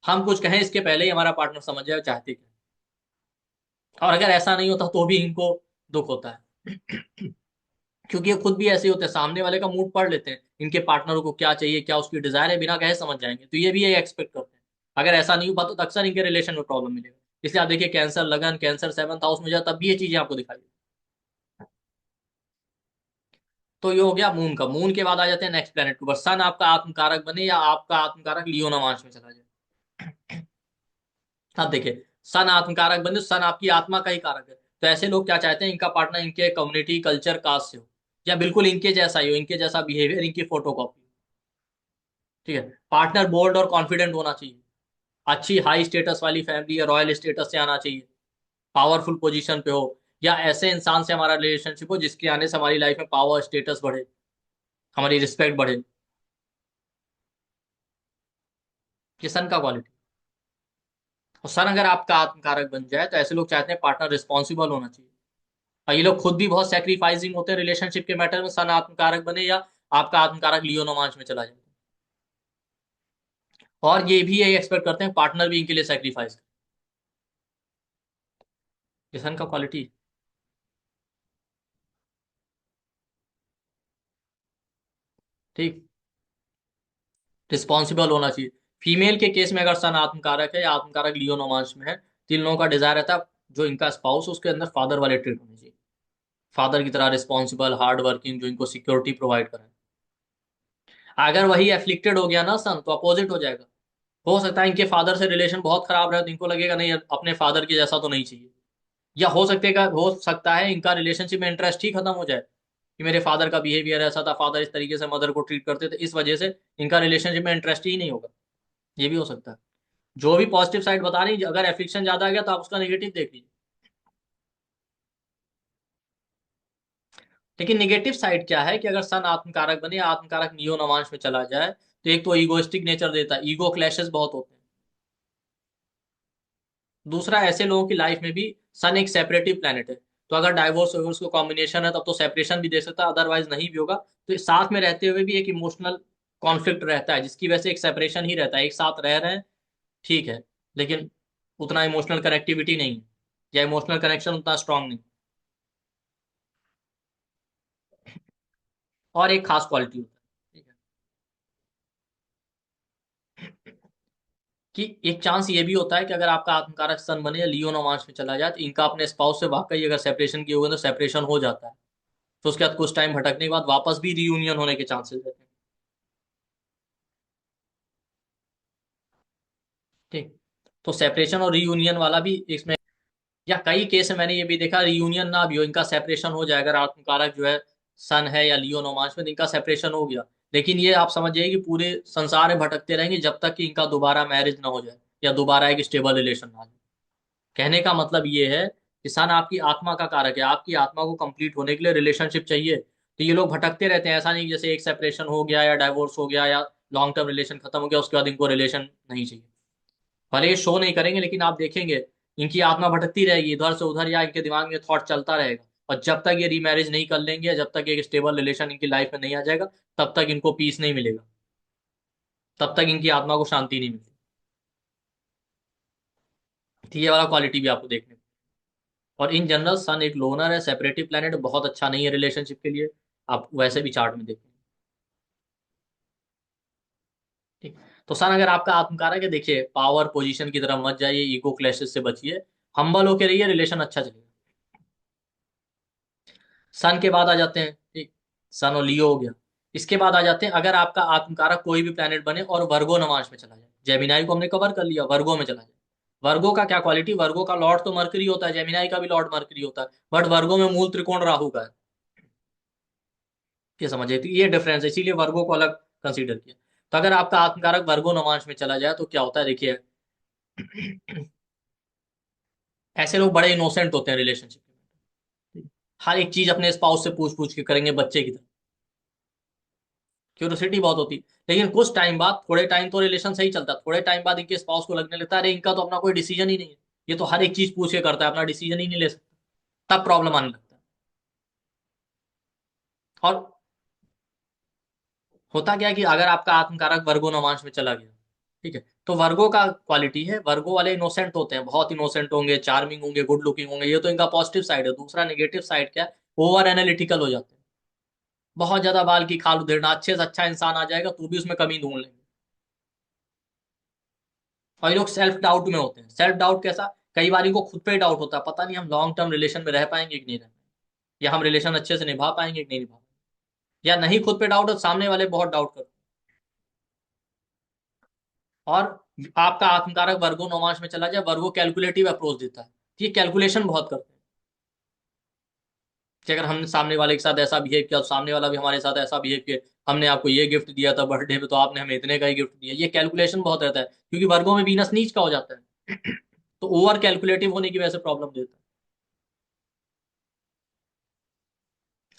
हम कुछ कहें इसके पहले ही हमारा पार्टनर समझ जाए चाहते क्या। और अगर ऐसा नहीं होता तो भी इनको दुख होता है। क्योंकि ये खुद भी ऐसे ही होते हैं, सामने वाले का मूड पढ़ लेते हैं, इनके पार्टनर को क्या चाहिए, क्या उसकी डिजायर है, बिना कहे समझ जाएंगे। तो ये भी ये एक्सपेक्ट करते हैं। अगर ऐसा नहीं हुआ तो अक्सर इनके रिलेशन में प्रॉब्लम मिलेगा। इसलिए आप देखिए, कैंसर लगन, कैंसर सेवंथ हाउस में जाए तब भी ये चीजें आपको दिखाई देती। तो ये हो गया मून का। मून के बाद आ जाते हैं नेक्स्ट प्लेनेट के ऊपर, सन आपका आत्मकारक बने या आपका आत्मकारक लियो नवांश में चला जाए। अब देखिए, सन आत्मकारक बने, सन आपकी आत्मा का ही कारक है। तो ऐसे लोग क्या चाहते हैं, इनका पार्टनर इनके कम्युनिटी कल्चर कास्ट से हो, या बिल्कुल इनके जैसा ही हो, इनके जैसा बिहेवियर, इनकी फोटोकॉपी। ठीक है। पार्टनर बोल्ड और कॉन्फिडेंट होना चाहिए, अच्छी हाई स्टेटस वाली फैमिली या रॉयल स्टेटस से आना चाहिए, पावरफुल पोजीशन पे हो, या ऐसे इंसान से हमारा रिलेशनशिप हो जिसके आने से हमारी लाइफ में पावर स्टेटस बढ़े, हमारी रिस्पेक्ट बढ़े। ये सन का क्वालिटी। और सन अगर आपका आत्मकारक बन जाए, तो ऐसे लोग चाहते हैं पार्टनर रिस्पॉन्सिबल होना चाहिए। और ये लोग खुद भी बहुत सेक्रीफाइसिंग होते हैं रिलेशनशिप के मैटर में, सन आत्मकारक बने या आपका आत्मकारक लियो नोमांच में चला जाए। और ये भी यही एक्सपेक्ट करते हैं पार्टनर भी इनके लिए सेक्रीफाइस करे। ये सन का क्वालिटी। ठीक। रिस्पॉन्सिबल होना चाहिए, फीमेल के केस में अगर सन आत्मकारक है या आत्मकारक लियो नवांश में है, तो इन लोगों का डिजायर रहता है जो इनका स्पाउस उसके अंदर फादर वाले ट्रेट होने चाहिए, फादर की तरह रिस्पॉन्सिबल, हार्ड वर्किंग, जो इनको सिक्योरिटी प्रोवाइड करे। अगर वही एफ्लिक्टेड हो गया ना सन, तो अपोजिट हो जाएगा। हो सकता है इनके फादर से रिलेशन बहुत खराब रहे, तो इनको लगेगा नहीं अपने फादर के जैसा तो नहीं चाहिए। या हो सकता है इनका रिलेशनशिप में इंटरेस्ट ही खत्म हो जाए, कि मेरे फादर का बिहेवियर ऐसा था, फादर इस तरीके से मदर को ट्रीट करते थे, इस वजह से इनका रिलेशनशिप में इंटरेस्ट ही नहीं होगा। ये भी हो सकता है। जो भी पॉजिटिव साइड बता रही है, अगर एफ्लिक्शन ज्यादा आ गया तो आप उसका नेगेटिव देख लीजिए। लेकिन नेगेटिव साइड क्या है कि अगर सन आत्मकारक बने या आत्मकारक नियो नवांश में चला जाए, तो एक तो ईगोइस्टिक नेचर देता है, ईगो क्लैशेस बहुत होते हैं। दूसरा, ऐसे लोगों की लाइफ में भी सन एक सेपरेटिव प्लेनेट है, तो अगर डाइवोर्स वेवर्स को कॉम्बिनेशन है तब तो सेपरेशन भी दे सकता है, अदरवाइज नहीं भी होगा। तो साथ में रहते हुए भी एक इमोशनल कॉन्फ्लिक्ट रहता है, जिसकी वजह से एक सेपरेशन ही रहता है। एक साथ रह रहे हैं, ठीक है, लेकिन उतना इमोशनल कनेक्टिविटी नहीं है, या इमोशनल कनेक्शन उतना स्ट्रांग नहीं। और एक खास क्वालिटी होता है, ठीक है, कि एक चांस ये भी होता है कि अगर आपका आत्मकारक सन बने या लियो नवांश में चला जाए, तो इनका अपने स्पाउस से वाकई अगर सेपरेशन की होगा तो सेपरेशन हो जाता है। तो उसके बाद कुछ टाइम भटकने के बाद वापस भी रीयूनियन होने के चांसेस रहते हैं। ठीक। तो सेपरेशन और रीयूनियन वाला भी इसमें, या कई केस में मैंने ये भी देखा रीयूनियन ना भी हो, इनका सेपरेशन हो जाए, अगर आत्मकारक जो है सन है या लियो नोमांस में, तो इनका सेपरेशन हो गया, लेकिन ये आप समझ जाइए कि पूरे संसार में भटकते रहेंगे जब तक कि इनका दोबारा मैरिज ना हो जाए या दोबारा एक स्टेबल रिलेशन ना आ जाए। कहने का मतलब ये है कि सन आपकी आत्मा का कारक है, आपकी आत्मा को कंप्लीट होने के लिए रिलेशनशिप चाहिए, तो ये लोग भटकते रहते हैं। ऐसा नहीं कि जैसे एक सेपरेशन हो गया या डाइवोर्स हो गया या लॉन्ग टर्म रिलेशन खत्म हो गया उसके बाद इनको रिलेशन नहीं चाहिए। भले ये शो नहीं करेंगे, लेकिन आप देखेंगे इनकी आत्मा भटकती रहेगी इधर से उधर, या इनके दिमाग में थॉट चलता रहेगा, और जब तक ये रीमैरिज नहीं कर लेंगे, जब तक एक स्टेबल रिलेशन इनकी लाइफ में नहीं आ जाएगा, तब तक इनको पीस नहीं मिलेगा, तब तक इनकी आत्मा को शांति नहीं मिलेगी। तो ये वाला क्वालिटी भी आपको देखने को। और इन जनरल सन एक लोनर है, सेपरेटिव प्लेनेट, बहुत अच्छा नहीं है रिलेशनशिप के लिए, आप वैसे भी चार्ट में देखें। ठीक। तो सन अगर आपका आत्मकारक है, देखिए पावर पोजीशन की तरफ मत जाइए, ईगो क्लैशेस से बचिए, हम्बल होके रहिए, रिलेशन अच्छा चलेगा। सन के बाद आ जाते हैं, ठीक, सन और लियो हो गया। इसके बाद आ जाते हैं, अगर आपका आत्मकारक कोई भी प्लेनेट बने और वर्गो नवांश में चला जाए, जेमिनाई को हमने कवर कर लिया, वर्गो में चला जाए। वर्गो का क्या क्वालिटी, वर्गो का लॉर्ड तो मरकरी होता है, जेमिनाई का भी लॉर्ड मरकरी होता है, बट वर्गो में मूल त्रिकोण राहु का है। ये समझिए, तो ये डिफरेंस है, इसीलिए वर्गो को अलग कंसीडर किया। तो अगर आपका आत्मकारक वर्गो नवांश में चला जाए तो क्या होता है, देखिए ऐसे लोग बड़े इनोसेंट होते हैं रिलेशनशिप में, हर एक चीज अपने स्पाउस से पूछ पूछ के करेंगे बच्चे की तरह, क्यूरियोसिटी बहुत होती। लेकिन कुछ टाइम बाद, थोड़े टाइम तो रिलेशन सही चलता है, थोड़े टाइम बाद इनके स्पाउस को लगने लगता है अरे इनका तो अपना कोई डिसीजन ही नहीं है, ये तो हर एक चीज पूछ के करता है, अपना डिसीजन ही नहीं ले सकता, तब प्रॉब्लम आने लगता है। और होता क्या है कि अगर आपका आत्मकारक वर्गो नवांश में चला गया, ठीक है, तो वर्गो का क्वालिटी है, वर्गो वाले इनोसेंट होते हैं, बहुत इनोसेंट होंगे, चार्मिंग होंगे, गुड लुकिंग होंगे, ये तो इनका पॉजिटिव साइड है। दूसरा नेगेटिव साइड क्या है, ओवर एनालिटिकल हो जाते हैं, बहुत ज्यादा बाल की खाल उधेड़ना, अच्छे से अच्छा इंसान आ जाएगा तो भी उसमें कमी ढूंढ लेंगे। और ये लोग सेल्फ डाउट में होते हैं। सेल्फ डाउट कैसा, कई बार इनको खुद पे ही डाउट होता है, पता नहीं हम लॉन्ग टर्म रिलेशन में रह पाएंगे कि नहीं रह पाएंगे, या हम रिलेशन अच्छे से निभा पाएंगे कि नहीं निभा पाएंगे, या नहीं खुद पे डाउट हो, सामने वाले बहुत डाउट करते हैं। और आपका आत्मकारक वर्गो नौमांश में चला जाए, वर्गो कैलकुलेटिव अप्रोच देता है, ये कैलकुलेशन बहुत करते हैं, कि अगर हमने सामने वाले के साथ ऐसा बिहेव किया तो सामने वाला भी हमारे साथ ऐसा बिहेव किया, हमने आपको ये गिफ्ट दिया था बर्थडे पे तो आपने हमें इतने का ही गिफ्ट दिया, ये कैलकुलेशन बहुत रहता है, क्योंकि वर्गों में वीनस नीच का हो जाता है तो ओवर कैलकुलेटिव होने की वजह से प्रॉब्लम देता है।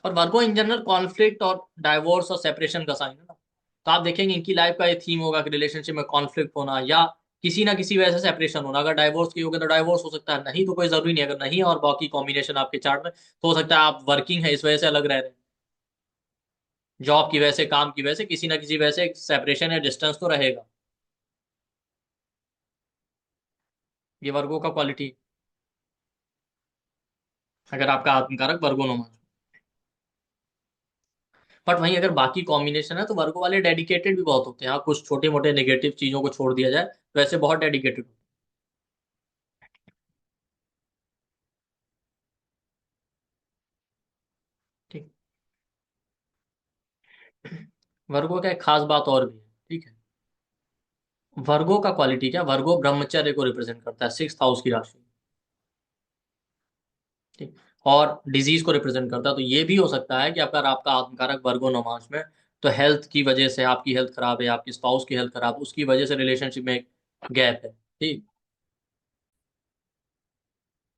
और वर्गो इन जनरल कॉन्फ्लिक्ट और डाइवोर्स और सेपरेशन का साइन है ना, तो आप देखेंगे इनकी लाइफ का ये थीम होगा कि रिलेशनशिप में कॉन्फ्लिक्ट होना या किसी ना किसी वजह से सेपरेशन होना। अगर डाइवोर्स की होगा तो डाइवोर्स हो सकता है, नहीं तो कोई जरूरी नहीं, अगर नहीं है और बाकी कॉम्बिनेशन आपके चार्ट में, तो हो सकता है आप वर्किंग है इस वजह से अलग रह रहे हैं, जॉब की वजह से, काम की वजह से, किसी ना किसी वजह से सेपरेशन या डिस्टेंस तो रहेगा। ये वर्गो का क्वालिटी, अगर आपका आत्मकारक वर्गो नो मान। बट वहीं अगर बाकी कॉम्बिनेशन है तो वर्गो वाले डेडिकेटेड भी बहुत होते हैं। हाँ, कुछ छोटे मोटे नेगेटिव चीजों को छोड़ दिया जाए तो ऐसे बहुत डेडिकेटेड। ठीक। वर्गो का एक खास बात और भी है। ठीक है। वर्गो का क्वालिटी क्या, वर्गो ब्रह्मचर्य को रिप्रेजेंट करता है, 6th हाउस की राशि। ठीक। और डिजीज को रिप्रेजेंट करता है, तो ये भी हो सकता है कि अगर आपका आत्मकारक वर्गो नमाज में, तो हेल्थ की वजह से आपकी हेल्थ खराब है, आपकी स्पाउस की हेल्थ खराब, उसकी वजह से रिलेशनशिप में एक गैप है। ठीक।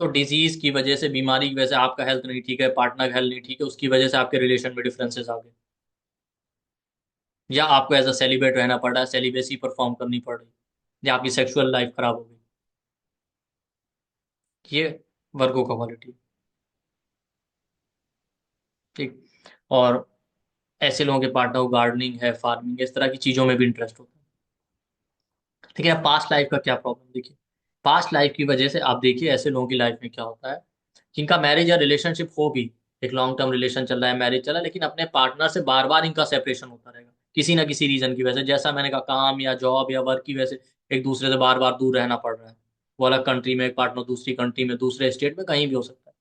तो डिजीज की वजह से, बीमारी की वजह से आपका हेल्थ नहीं ठीक है, पार्टनर हेल्थ नहीं ठीक है, उसकी वजह से आपके रिलेशन में डिफरेंसेस आ गए, या आपको एज अ सेलिब्रेट रहना पड़ रहा है, सेलिब्रेसी परफॉर्म करनी पड़ रही, या आपकी सेक्सुअल लाइफ खराब हो गई। ये वर्गो का क्वालिटी। ठीक। और ऐसे लोगों के पार्टनर को गार्डनिंग है, फार्मिंग, इस तरह की चीजों में भी इंटरेस्ट होता है। ठीक है। पास्ट लाइफ का क्या प्रॉब्लम, देखिए पास्ट लाइफ की वजह से आप देखिए ऐसे लोगों की लाइफ में क्या होता है, जिनका मैरिज या रिलेशनशिप हो भी, एक लॉन्ग टर्म रिलेशन चल रहा है, मैरिज चला, लेकिन अपने पार्टनर से बार बार इनका सेपरेशन होता रहेगा किसी ना किसी रीजन की वजह से, जैसा मैंने कहा, काम या जॉब या वर्क की वजह से एक दूसरे से बार बार दूर रहना पड़ रहा है। वो अलग कंट्री में, एक पार्टनर दूसरी कंट्री में, दूसरे स्टेट में, कहीं भी हो सकता है।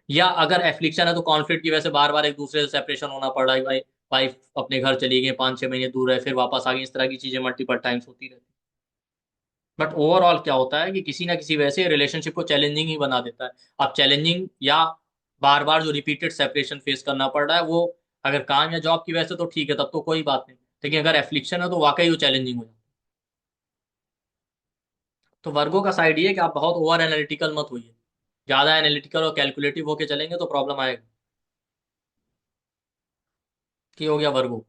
या अगर एफ्लिक्शन है तो कॉन्फ्लिक्ट की वजह से बार बार एक दूसरे से सेपरेशन होना पड़ रहा है, भाई वाइफ अपने घर चली गई, 5-6 महीने दूर है, फिर वापस आ गई, इस तरह की चीजें मल्टीपल टाइम्स होती रहती है। बट ओवरऑल क्या होता है कि किसी ना किसी वजह से रिलेशनशिप को चैलेंजिंग ही बना देता है। अब चैलेंजिंग या बार बार जो रिपीटेड सेपरेशन फेस करना पड़ रहा है, वो अगर काम या जॉब की वजह से तो ठीक है, तब तो कोई बात नहीं, लेकिन अगर एफ्लिक्शन है तो वाकई वो चैलेंजिंग हो जाता है। तो वर्गो का साइड ये है कि आप बहुत ओवर एनालिटिकल मत होइए। ज्यादा एनालिटिकल और कैलकुलेटिव होके चलेंगे तो प्रॉब्लम आएगा। कि हो गया वर्गो।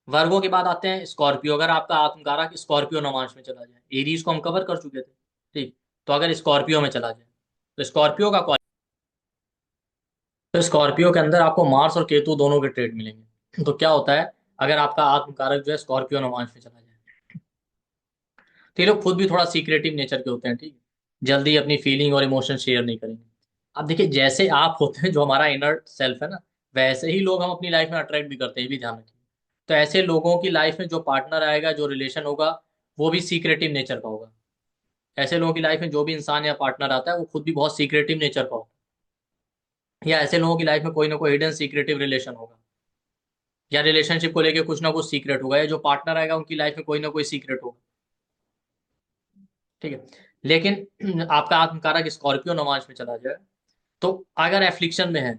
वर्गो के बाद आते हैं स्कॉर्पियो। अगर आपका आत्मकारक स्कॉर्पियो नवांश में चला जाए, एरीज को हम कवर कर चुके थे। ठीक। तो अगर स्कॉर्पियो में चला जाए, तो स्कॉर्पियो का तो स्कॉर्पियो के अंदर आपको मार्स और केतु दोनों के ट्रेड मिलेंगे। तो क्या होता है, अगर आपका आत्मकारक जो है स्कॉर्पियो नवांश में चला जाए, तो ये लोग खुद भी थोड़ा सीक्रेटिव नेचर के होते हैं। ठीक है। जल्दी अपनी फीलिंग और इमोशन शेयर नहीं करेंगे। अब देखिए, जैसे आप होते हैं, जो हमारा इनर सेल्फ है ना, वैसे ही लोग हम अपनी लाइफ में अट्रैक्ट भी करते हैं, ये भी ध्यान रखिए। तो ऐसे लोगों की लाइफ में जो पार्टनर आएगा, जो रिलेशन होगा, वो भी सीक्रेटिव नेचर का होगा। ऐसे लोगों की लाइफ में जो भी इंसान या पार्टनर आता है, वो खुद भी बहुत सीक्रेटिव नेचर का होगा। या ऐसे लोगों की लाइफ में कोई ना कोई हिडन सीक्रेटिव रिलेशन होगा, या रिलेशनशिप को लेके कुछ ना कुछ सीक्रेट होगा, या जो पार्टनर आएगा उनकी लाइफ में कोई ना कोई सीक्रेट होगा। ठीक है। लेकिन आपका आत्मकारक स्कॉर्पियो नवांश में चला जाए, तो अगर एफ्लिक्शन में है,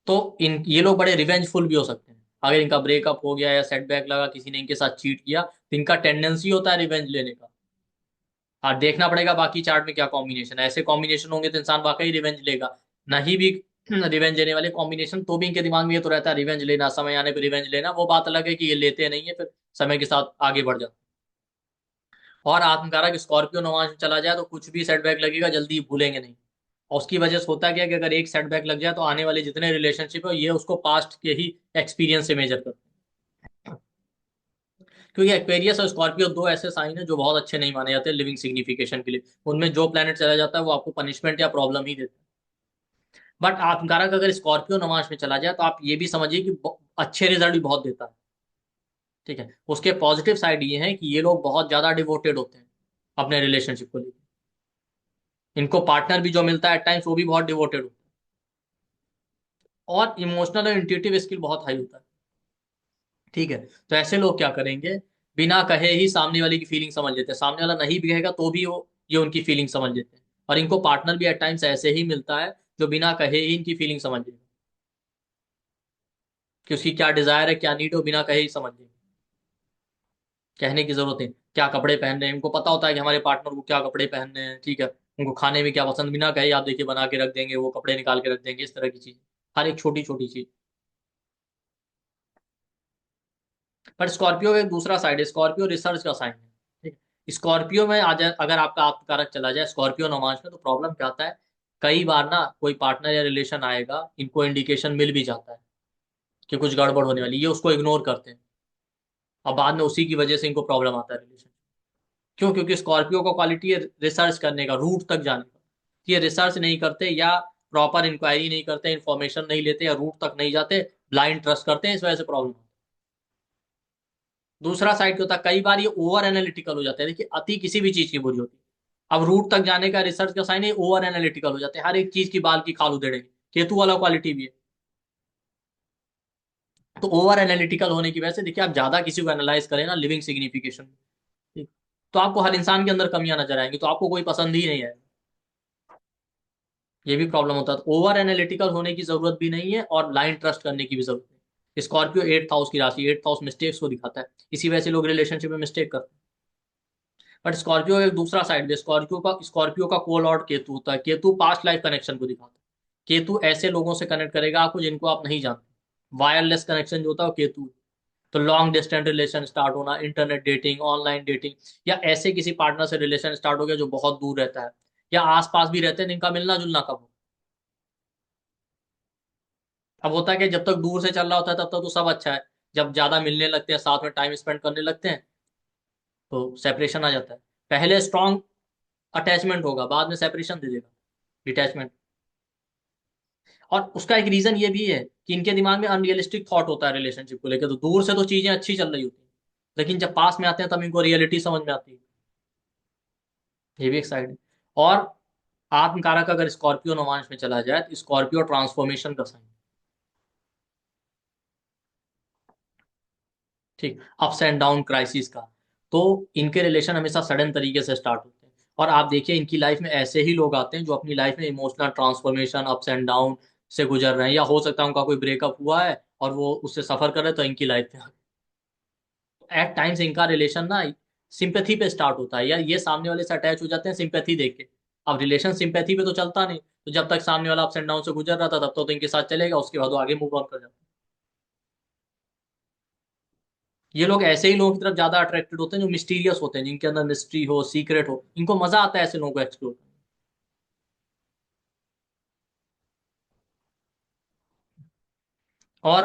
तो इन ये लोग बड़े रिवेंजफुल भी हो सकते हैं। अगर इनका ब्रेकअप हो गया या सेटबैक लगा, किसी ने इनके साथ चीट किया, तो इनका टेंडेंसी होता है रिवेंज लेने का। और देखना पड़ेगा बाकी चार्ट में क्या कॉम्बिनेशन है, ऐसे कॉम्बिनेशन होंगे तो इंसान वाकई रिवेंज लेगा। नहीं भी रिवेंज लेने वाले कॉम्बिनेशन, तो भी इनके दिमाग में ये तो रहता है रिवेंज लेना, समय आने पर रिवेंज लेना। वो बात अलग है कि ये लेते नहीं है, फिर समय के साथ आगे बढ़ जाते हैं। और आत्मकारक स्कॉर्पियो नवांश में चला जाए, तो कुछ भी सेटबैक लगेगा जल्दी भूलेंगे नहीं। और उसकी वजह से होता क्या है कि अगर एक सेटबैक लग जाए, तो आने वाले जितने रिलेशनशिप है, ये उसको पास्ट के ही एक्सपीरियंस से मेजर करते हैं। क्योंकि एक्वेरियस और स्कॉर्पियो दो ऐसे साइन है जो बहुत अच्छे नहीं माने जाते लिविंग सिग्निफिकेशन के लिए। उनमें जो प्लेनेट चला जाता है वो आपको पनिशमेंट या प्रॉब्लम ही देता है। बट आत्मकारक अगर स्कॉर्पियो नवांश में चला जाए, तो आप ये भी समझिए कि अच्छे रिजल्ट भी बहुत देता है। ठीक है। उसके पॉजिटिव साइड ये है कि ये लोग बहुत ज्यादा डिवोटेड होते हैं अपने रिलेशनशिप को लेकर। इनको पार्टनर भी जो मिलता है एट टाइम्स, वो भी बहुत डिवोटेड होता है। और इमोशनल और इंट्यूटिव स्किल बहुत हाई होता है। ठीक है। तो ऐसे लोग क्या करेंगे, बिना कहे ही सामने वाले की फीलिंग समझ लेते हैं। सामने वाला नहीं भी कहेगा तो भी वो ये उनकी फीलिंग समझ लेते हैं। और इनको पार्टनर भी एट टाइम्स ऐसे ही मिलता है, जो बिना कहे ही इनकी फीलिंग समझ लेगा, कि उसकी क्या डिजायर है, क्या नीड हो, बिना कहे ही समझ लेगा। कहने की जरूरत नहीं, क्या कपड़े पहनने हैं, इनको पता होता है कि हमारे पार्टनर को क्या कपड़े पहनने हैं। ठीक है। उनको खाने में क्या पसंद, बिना कहे आप देखिए बना के रख देंगे, वो कपड़े निकाल के रख देंगे, इस तरह की चीज, हर एक छोटी छोटी चीज। पर स्कॉर्पियो का एक दूसरा साइड है, स्कॉर्पियो रिसर्च का साइन है। ठीक है। स्कॉर्पियो में आ जाए, अगर आपका आत्मकारक चला जाए स्कॉर्पियो नवांश में, तो प्रॉब्लम क्या आता है, कई बार ना कोई पार्टनर या रिलेशन आएगा, इनको इंडिकेशन मिल भी जाता है कि कुछ गड़बड़ होने वाली, ये उसको इग्नोर करते हैं। अब बाद में उसी की वजह से इनको प्रॉब्लम आता है रिलेशन। क्यों? क्योंकि स्कॉर्पियो का क्वालिटी है रिसर्च करने का, रूट तक जाने का। ये रिसर्च नहीं करते, या प्रॉपर इंक्वायरी नहीं करते, इन्फॉर्मेशन नहीं लेते या रूट तक नहीं जाते, ब्लाइंड ट्रस्ट करते हैं, इस वजह से प्रॉब्लम। दूसरा साइड क्या होता है, कई बार ये ओवर एनालिटिकल हो जाते हैं। देखिए अति किसी भी चीज की बुरी होती है। अब रूट तक जाने का रिसर्च का साइन है, ओवर एनालिटिकल हो जाते हैं, हर एक चीज की बाल की खाल उधेड़ेंगे। केतु वाला क्वालिटी भी है। तो ओवर एनालिटिकल होने की वजह से देखिए, आप ज्यादा किसी को एनालाइज करें ना लिविंग सिग्निफिकेशन, ठीक, तो आपको हर इंसान के अंदर कमियां नजर आएंगी, तो आपको कोई पसंद ही नहीं है। ये भी प्रॉब्लम होता है। तो ओवर एनालिटिकल होने की जरूरत भी नहीं है और ब्लाइंड ट्रस्ट करने की भी जरूरत नहीं। स्कॉर्पियो 8th हाउस की राशि, 8th हाउस मिस्टेक्स को दिखाता है, इसी वजह से लोग रिलेशनशिप में मिस्टेक करते हैं। बट स्कॉर्पियो एक दूसरा साइड भी, स्कॉर्पियो का को लॉर्ड केतु होता है। केतु पास्ट लाइफ कनेक्शन को दिखाता है। केतु ऐसे लोगों से कनेक्ट करेगा आपको जिनको आप नहीं जानते। वायरलेस कनेक्शन जो होता है वो केतु। तो लॉन्ग डिस्टेंस रिलेशन स्टार्ट होना, इंटरनेट डेटिंग, ऑनलाइन डेटिंग, या ऐसे किसी पार्टनर से रिलेशन स्टार्ट हो गया जो बहुत दूर रहता है या आसपास भी रहते हैं, जिनका मिलना जुलना कब हो। अब होता है कि जब तक दूर से चल रहा होता है तब तक तो सब अच्छा है, जब ज्यादा मिलने लगते हैं, साथ में टाइम स्पेंड करने लगते हैं, तो सेपरेशन आ जाता है। पहले स्ट्रांग अटैचमेंट होगा, बाद में सेपरेशन दे देगा, डिटैचमेंट। और उसका एक रीजन ये भी है कि इनके दिमाग में अनरियलिस्टिक थॉट होता है रिलेशनशिप को लेकर। तो दूर से तो चीजें अच्छी चल रही होती हैं, लेकिन जब पास में आते हैं तब इनको रियलिटी समझ में आती है। ये भी एक साइड है। और आत्मकारक अगर स्कॉर्पियो नवांश में चला जाए, तो स्कॉर्पियो ट्रांसफॉर्मेशन का साइन, ठीक, अप्स एंड डाउन क्राइसिस का। तो इनके रिलेशन हमेशा सडन तरीके से स्टार्ट होते हैं। और आप देखिए इनकी लाइफ में ऐसे ही लोग आते हैं जो अपनी लाइफ में emotional transformation, ups and down से गुजर रहे हैं, या हो सकता है उनका कोई ब्रेकअप हुआ है और वो उससे सफर कर रहे हैं, तो इनकी लाइफ में एट टाइम्स इनका रिलेशन ना सिंपैथी पे स्टार्ट होता है, या ये सामने वाले से अटैच हो जाते हैं सिंपैथी देख के। अब रिलेशन सिंपैथी पे तो चलता नहीं, तो जब तक सामने वाला अप्स एंड डाउन से गुजर रहा था तब तो इनके साथ चलेगा, उसके बाद वो आगे मूव ऑन कर जाता है। ये लोग ऐसे ही लोगों की तरफ ज्यादा अट्रैक्टेड होते हैं जो मिस्टीरियस होते हैं, जिनके अंदर मिस्ट्री हो, सीक्रेट हो, इनको मजा आता है ऐसे लोगों को एक्सप्लोर करने। और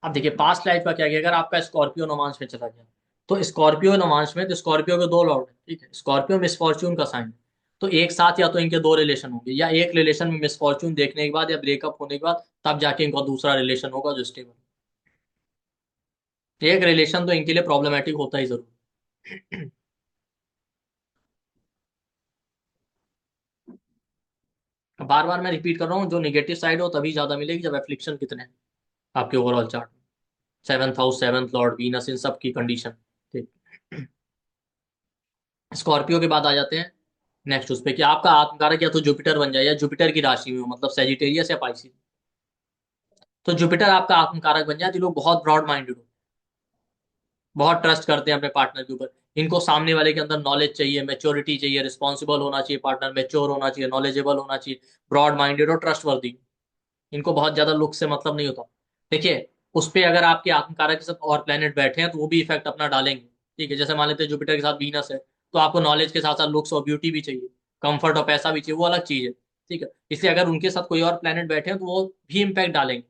अब देखिए पास्ट लाइफ का क्या किया, अगर आपका स्कॉर्पियो नवांश में चला गया, तो स्कॉर्पियो नवांश में, तो स्कॉर्पियो के दो लॉर्ड हैं, ठीक है, स्कॉर्पियो मिसफॉर्च्यून का साइन है। तो एक साथ या तो इनके दो रिलेशन होंगे, या एक रिलेशन में मिसफॉर्च्यून देखने के बाद या ब्रेकअप होने के बाद तब जाके इनका दूसरा रिलेशन होगा जो स्टेबल। एक रिलेशन तो इनके लिए प्रॉब्लमेटिक होता ही जरूर। बार बार मैं रिपीट कर रहा हूँ, जो निगेटिव साइड हो तभी ज्यादा मिलेगी जब एफ्लिक्शन कितने हैं आपके ओवरऑल चार्ट में। 7th house, 7th Lord, Venus, इन सब की कंडीशन, ठीक। स्कॉर्पियो के बाद आ जाते हैं नेक्स्ट उस पे कि आपका आत्मकारक या तो जुपिटर बन जाए या जुपिटर की राशि में हो, मतलब सेजिटेरियस या पाइसिस। तो जुपिटर आपका आत्मकारक बन जाए तो ये लोग बहुत ब्रॉड माइंडेड हो, बहुत ट्रस्ट करते हैं अपने पार्टनर के ऊपर। इनको सामने वाले के अंदर नॉलेज चाहिए, मेच्योरिटी चाहिए, रिस्पॉन्सिबल होना चाहिए, पार्टनर मेच्योर होना चाहिए, नॉलेजेबल होना चाहिए, ब्रॉड माइंडेड और ट्रस्ट वर्दी। इनको बहुत ज्यादा लुक से मतलब नहीं होता। देखिए उस पे अगर आपके आत्मकारक के साथ और प्लेनेट बैठे हैं तो वो भी इफेक्ट अपना डालेंगे, ठीक है। जैसे मान लेते हैं जुपिटर के साथ वीनस है, तो आपको नॉलेज के साथ साथ लुक्स और ब्यूटी भी चाहिए, कंफर्ट और पैसा भी चाहिए, वो अलग चीज है, ठीक है। इसलिए अगर उनके साथ कोई और प्लेनेट बैठे हैं तो वो भी इम्पैक्ट डालेंगे,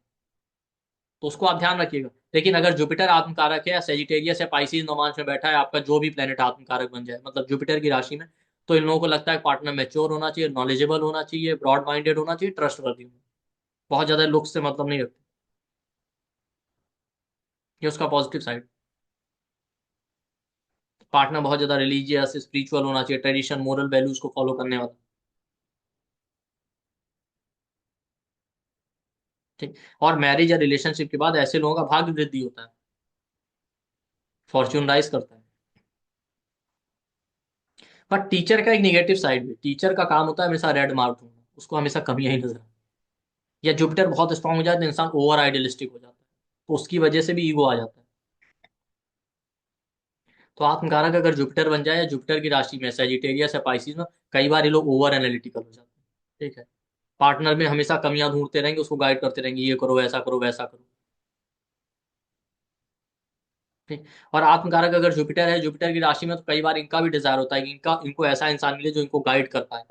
तो उसको आप ध्यान रखिएगा। लेकिन अगर जुपिटर आत्मकारक है या सेजिटेरियस या पाइसिस नौमांश में बैठा है आपका जो भी प्लेनेट आत्मकारक बन जाए, मतलब जुपिटर की राशि में, तो इन लोगों को लगता है पार्टनर मेच्योर होना चाहिए, नॉलेजेबल होना चाहिए, ब्रॉड माइंडेड होना चाहिए, ट्रस्ट वर्दी होना, बहुत ज्यादा लुक्स से मतलब नहीं रखते। ये उसका पॉजिटिव साइड। पार्टनर बहुत ज्यादा रिलीजियस, स्पिरिचुअल होना चाहिए, ट्रेडिशन, मोरल वैल्यूज को फॉलो करने वाला, ठीक। और मैरिज या रिलेशनशिप के बाद ऐसे लोगों का भाग्य वृद्धि होता है, फॉर्च्यून राइज करता है। पर टीचर का एक निगेटिव साइड भी, टीचर का काम होता है हमेशा रेड मार्क ढूंढना, उसको हमेशा कमियां ही नजर आती है। या जुपिटर बहुत स्ट्रांग हो जाए तो इंसान ओवर आइडियलिस्टिक हो जाता है, तो उसकी वजह से भी ईगो आ जाता है। तो आत्मकारक अगर जुपिटर बन जाए या जुपिटर की राशि में सेजिटेरियस या पाइसिस में, कई बार ये लोग ओवर एनालिटिकल हो जाते हैं, ठीक है। पार्टनर में हमेशा कमियां ढूंढते रहेंगे, उसको गाइड करते रहेंगे, ये करो, ऐसा करो, वैसा करो, ठीक। और आत्मकारक अगर जुपिटर है, जुपिटर की राशि में, तो कई बार इनका भी डिजायर होता है कि इनको ऐसा इंसान मिले जो इनको गाइड कर पाए।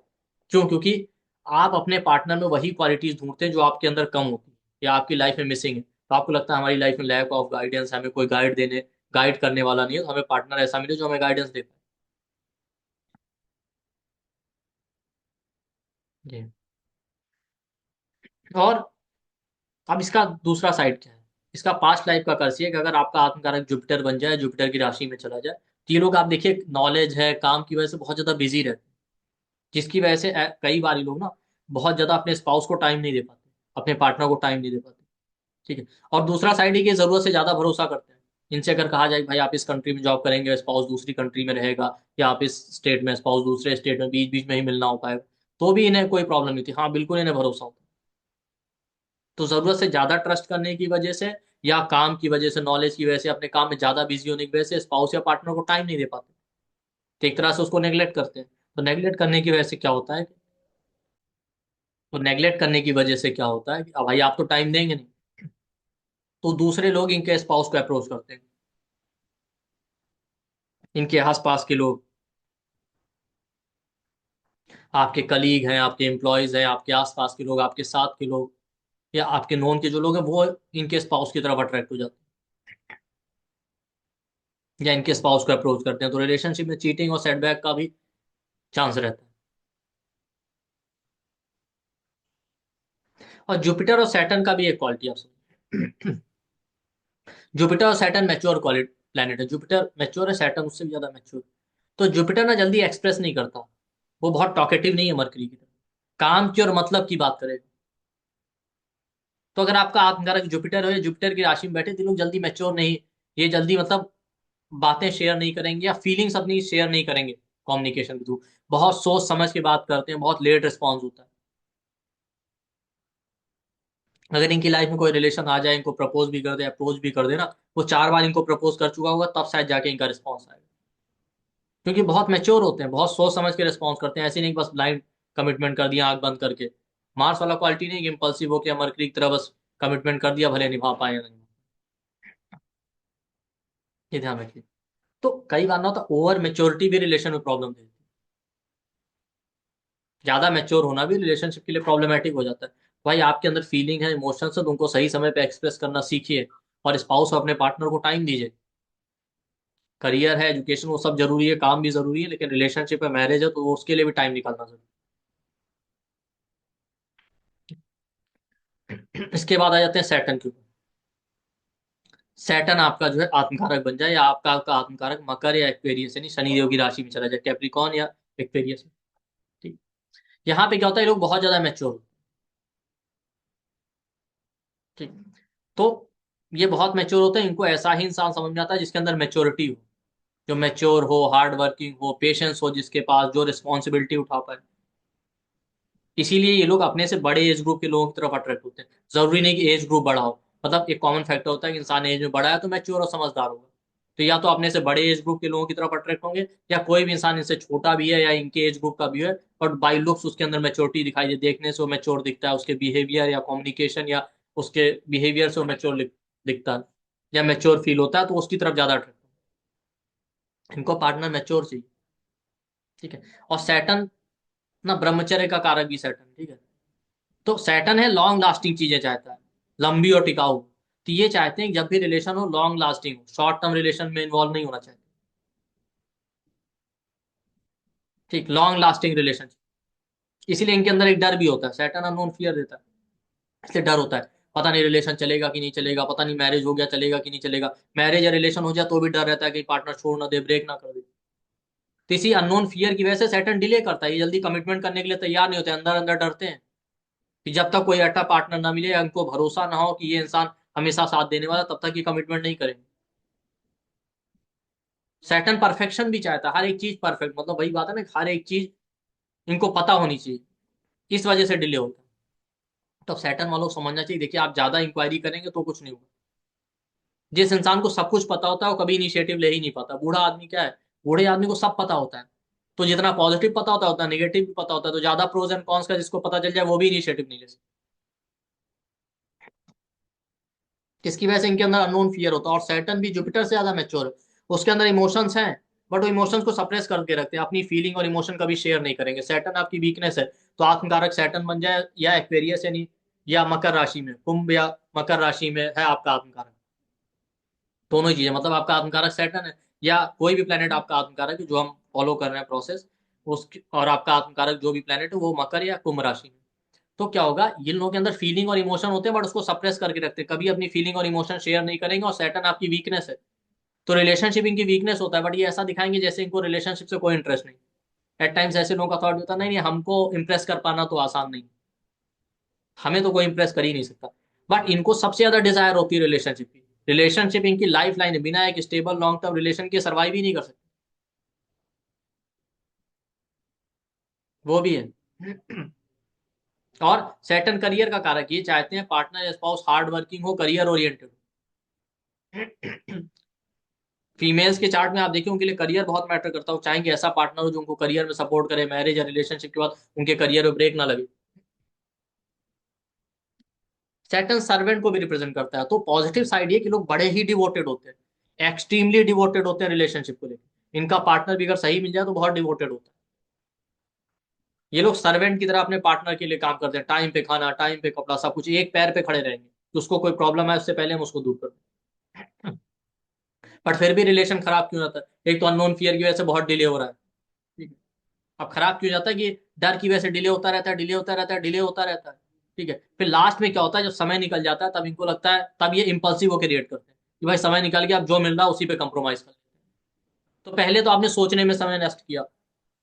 क्यों? क्योंकि आप अपने पार्टनर में वही क्वालिटीज ढूंढते हैं जो आपके अंदर कम होती है या आपकी लाइफ में मिसिंग है। तो आपको लगता है हमारी लाइफ में लैक ऑफ गाइडेंस, हमें कोई गाइड करने वाला नहीं है, तो हमें पार्टनर ऐसा मिले जो हमें गाइडेंस दे पाए। जी। और अब इसका दूसरा साइड क्या है, इसका पास्ट लाइफ का कर्स ये है कि अगर आपका आत्मकारक जुपिटर बन जाए, जुपिटर की राशि में चला जाए, तो ये लोग आप देखिए नॉलेज है, काम की वजह से बहुत ज्यादा बिजी रहते हैं, जिसकी वजह से कई बार ये लोग ना बहुत ज्यादा अपने स्पाउस को टाइम नहीं दे पाते, अपने पार्टनर को टाइम नहीं दे पाते। ठीक है। और दूसरा साइड है कि जरूरत से ज्यादा भरोसा करते हैं। इनसे अगर कहा जाए भाई आप इस कंट्री में जॉब करेंगे, स्पाउस दूसरी कंट्री में रहेगा, या आप इस स्टेट में, स्पाउस दूसरे स्टेट में, बीच बीच में ही मिलना हो पाएगा, तो भी इन्हें कोई प्रॉब्लम नहीं थी। हाँ बिल्कुल इन्हें भरोसा होता है। तो जरूरत से ज्यादा ट्रस्ट करने की वजह से, या काम की वजह से, नॉलेज की वजह से, अपने काम में ज्यादा बिजी होने की वजह से स्पाउस या पार्टनर को टाइम नहीं दे पाते, तो एक तरह से उसको नेग्लेक्ट करते हैं। तो नेग्लेक्ट करने की वजह से क्या होता है, तो नेग्लेक्ट करने की वजह से क्या होता है कि अब भाई आप तो टाइम देंगे नहीं, तो दूसरे लोग इनके स्पाउस को अप्रोच करते हैं, इनके आसपास के लोग, आपके कलीग हैं, आपके एम्प्लॉयज हैं, आपके आसपास के लोग, आपके साथ के लोग, या आपके नोन के जो लोग हैं, वो इनके स्पाउस की तरफ अट्रैक्ट हो जाते हैं, या इनके स्पाउस को अप्रोच करते हैं, तो रिलेशनशिप में चीटिंग और सेटबैक का भी चांस रहता है। और जुपिटर और सैटर्न का भी एक क्वालिटी आप समझिए। जुपिटर और सैटर्न मैच्योर क्वालिटी प्लैनेट है, जुपिटर मैच्योर है, सैटर्न उससे भी ज्यादा मैच्योर। तो जुपिटर ना जल्दी एक्सप्रेस नहीं करता, वो बहुत टॉकेटिव नहीं है मरकरी की तरह, काम की और मतलब की बात करेगा। तो अगर आपका आत्मकारक जुपिटर हो, या जुपिटर की राशि में बैठे, तो ये लोग जल्दी मैच्योर नहीं, ये जल्दी मतलब बातें शेयर नहीं करेंगे, या फीलिंग्स अपनी शेयर नहीं करेंगे कम्युनिकेशन के थ्रू। बहुत सोच समझ के बात करते हैं, बहुत लेट रिस्पॉन्स होता है। अगर इनकी लाइफ में कोई रिलेशन आ जाए, इनको प्रपोज भी कर दे, अप्रोच भी कर दे ना, वो 4 बार इनको प्रपोज कर चुका होगा, तब शायद जाके इनका रिस्पॉन्स आएगा। क्योंकि बहुत मैच्योर होते हैं, बहुत सोच समझ के रिस्पॉन्स करते हैं, ऐसे नहीं बस ब्लाइंड कमिटमेंट कर दिया आंख बंद करके। मार्स वाला क्वालिटी नहीं कि इम्पल्सिव हो क्या मरकरी की तरह बस कमिटमेंट कर दिया, भले निभा पाए या नहीं। ये ध्यान रखिए। तो कई बार ना होता ओवर मेच्योरिटी भी रिलेशन में प्रॉब्लम देती है, ज्यादा मैच्योर होना भी रिलेशनशिप के लिए प्रॉब्लमेटिक हो जाता है। भाई आपके अंदर फीलिंग है, इमोशंस है, तो उनको सही समय पे एक्सप्रेस करना सीखिए, और स्पाउस और अपने पार्टनर को टाइम दीजिए। करियर है, एजुकेशन, वो सब जरूरी है, काम भी जरूरी है, लेकिन रिलेशनशिप है, मैरिज है, तो उसके लिए भी टाइम निकालना जरूरी। इसके बाद आ जाते हैं सैटर्न के ऊपर। सैटर्न आपका जो है आत्मकारक बन जाए, या आपका आत्मकारक मकर या एक्वेरियस, यानी शनि देव की राशि में चला जाए, कैप्रिकॉन या एक्वेरियस में। ठीक। यहाँ पे क्या होता है, ये लोग बहुत ज्यादा मैच्योर। ठीक। तो ये बहुत मैच्योर होते हैं, इनको ऐसा ही इंसान समझ में आता है जिसके अंदर मैच्योरिटी हो, जो मैच्योर हो, हार्ड वर्किंग हो, पेशेंस हो जिसके पास, जो रिस्पॉन्सिबिलिटी उठा पाए। इसीलिए ये लोग अपने से बड़े एज ग्रुप के लोगों की तरफ अट्रैक्ट होते हैं। जरूरी नहीं कि एज ग्रुप बड़ा हो, मतलब एक कॉमन फैक्टर होता है कि इंसान एज में बड़ा है तो मैच्योर और समझदार होगा। तो या तो अपने से बड़े एज ग्रुप के लोगों की तरफ अट्रैक्ट होंगे, या कोई भी इंसान इनसे छोटा भी है या इनके एज ग्रुप का भी है, और बाई लुक्स उसके अंदर मैच्योरिटी दिखाई दे, देखने से वो मैच्योर दिखता है, उसके बिहेवियर या कम्युनिकेशन या उसके बिहेवियर से वो मैच्योर दिखता है, या मैच्योर फील होता है, तो उसकी तरफ ज्यादा अट्रैक्ट। इनको पार्टनर मैच्योर चाहिए। ठीक है। और सैटर्न ना ब्रह्मचर्य का कारक भी सैटर्न, ठीक है। तो सैटर्न है लॉन्ग लास्टिंग चीजें चाहता है, लंबी और टिकाऊ। तो ये चाहते हैं कि जब भी रिलेशन हो लॉन्ग लास्टिंग हो, शॉर्ट टर्म रिलेशन में इन्वॉल्व नहीं होना चाहिए। ठीक, लॉन्ग लास्टिंग रिलेशन। इसीलिए इनके अंदर एक डर भी होता है, सैटर्न अननोन फियर देता है, इसलिए डर होता है। पता नहीं रिलेशन चलेगा कि नहीं चलेगा, पता नहीं मैरिज हो गया चलेगा कि नहीं चलेगा, मैरिज या रिलेशन हो जाए तो भी डर रहता है कि पार्टनर छोड़ ना दे, ब्रेक ना कर दे। तो इसी अननोन फियर की वजह से सैटर्न डिले करता है, ये जल्दी कमिटमेंट करने के लिए तैयार नहीं होते, अंदर अंदर डरते हैं कि जब तक कोई अच्छा पार्टनर ना मिले, या उनको भरोसा ना हो कि ये इंसान हमेशा साथ देने वाला, तब तक ये कमिटमेंट नहीं करेंगे। सैटर्न परफेक्शन भी चाहता है, हर एक चीज परफेक्ट, मतलब वही बात है ना, हर एक चीज इनको पता होनी चाहिए, इस वजह से डिले होता है। तो सैटर्न वालों को समझना चाहिए, देखिए आप ज्यादा इंक्वायरी करेंगे तो कुछ नहीं होगा। जिस इंसान को सब कुछ पता होता है वो कभी इनिशिएटिव ले ही नहीं पाता। बूढ़ा आदमी क्या है, बूढ़े आदमी को सब पता होता है, तो जितना पॉजिटिव पता होता है उतना नेगेटिव भी पता होता है, तो ज्यादा प्रोज एंड कॉन्स का जिसको पता चल जाए वो भी इनिशिएटिव नहीं ले सकता। इसकी वजह से इनके अंदर अननोन फियर होता है। और सैटर्न भी जुपिटर से ज्यादा मैच्योर है, उसके अंदर इमोशंस हैं, बट वो इमोशंस को सप्रेस करके रखते हैं, अपनी फीलिंग और इमोशन कभी शेयर नहीं करेंगे। सैटर्न आपकी वीकनेस है, तो आत्मकारक सैटर्न बन जाए, या एक्वेरियस यानी, या मकर राशि में, कुंभ या मकर राशि में है आपका आत्मकारक, दोनों ही चीजें, मतलब आपका आत्मकारक सैटर्न है, या कोई भी प्लेनेट आपका आत्मकारक है जो हम फॉलो कर रहे हैं प्रोसेस, उस, और आपका आत्मकारक जो भी प्लेनेट है वो मकर या कुंभ राशि में। तो क्या होगा, इन लोगों के अंदर फीलिंग और इमोशन होते हैं बट उसको सप्रेस करके रखते हैं, कभी अपनी फीलिंग और इमोशन शेयर नहीं करेंगे, और सैटर्न आपकी वीकनेस है। तो रिलेशनशिप इनकी वीकनेस होता है, बट ये ऐसा दिखाएंगे जैसे इनको रिलेशनशिप से कोई इंटरेस्ट नहीं। एट टाइम्स ऐसे लोगों का थॉट होता है, नहीं नहीं हमको इंप्रेस कर पाना तो आसान नहीं, हमें तो कोई इंप्रेस कर ही नहीं सकता। बट इनको सबसे ज्यादा डिजायर होती है रिलेशनशिप की। रिलेशनशिप इनकी लाइफ लाइन है, बिना एक स्टेबल लॉन्ग टर्म रिलेशन के सर्वाइव ही नहीं कर सकते। वो भी है। और सेटन करियर का कारक, ये चाहते हैं पार्टनर या स्पाउस हार्ड वर्किंग हो, करियर ओरिएंटेड। फीमेल्स के चार्ट में आप देखिए उनके लिए करियर बहुत मैटर करता है, वो चाहेंगे ऐसा पार्टनर हो जो उनको करियर में सपोर्ट करे, मैरिज या रिलेशनशिप के बाद उनके करियर में ब्रेक ना लगे। सैटर्न सर्वेंट को भी रिप्रेजेंट करता है, तो पॉजिटिव साइड ये कि लोग बड़े ही डिवोटेड होते हैं, एक्सट्रीमली डिवोटेड होते हैं रिलेशनशिप को लेकर। इनका पार्टनर भी अगर सही मिल जाए तो बहुत डिवोटेड होता है। ये लोग सर्वेंट की तरह अपने पार्टनर के लिए काम करते हैं, टाइम पे खाना, टाइम पे कपड़ा, सब कुछ, एक पैर पे खड़े रहेंगे कि उसको कोई प्रॉब्लम है उससे पहले हम उसको दूर कर दें। बट फिर भी रिलेशन खराब क्यों होता है, एक तो अननोन फियर की वजह से बहुत डिले हो रहा है। ठीक है। अब खराब क्यों जाता है कि डर की वजह से डिले होता रहता है, डिले होता रहता है, डिले होता रहता है। ठीक है, फिर लास्ट में क्या होता है, जब समय निकल जाता है तब इनको लगता है, तब ये इम्पल्सिव होकर रिएक्ट करते हैं कि भाई समय निकल गया, अब जो मिल रहा है उसी पे कंप्रोमाइज कर लेते हैं। तो पहले तो आपने सोचने में समय नष्ट किया,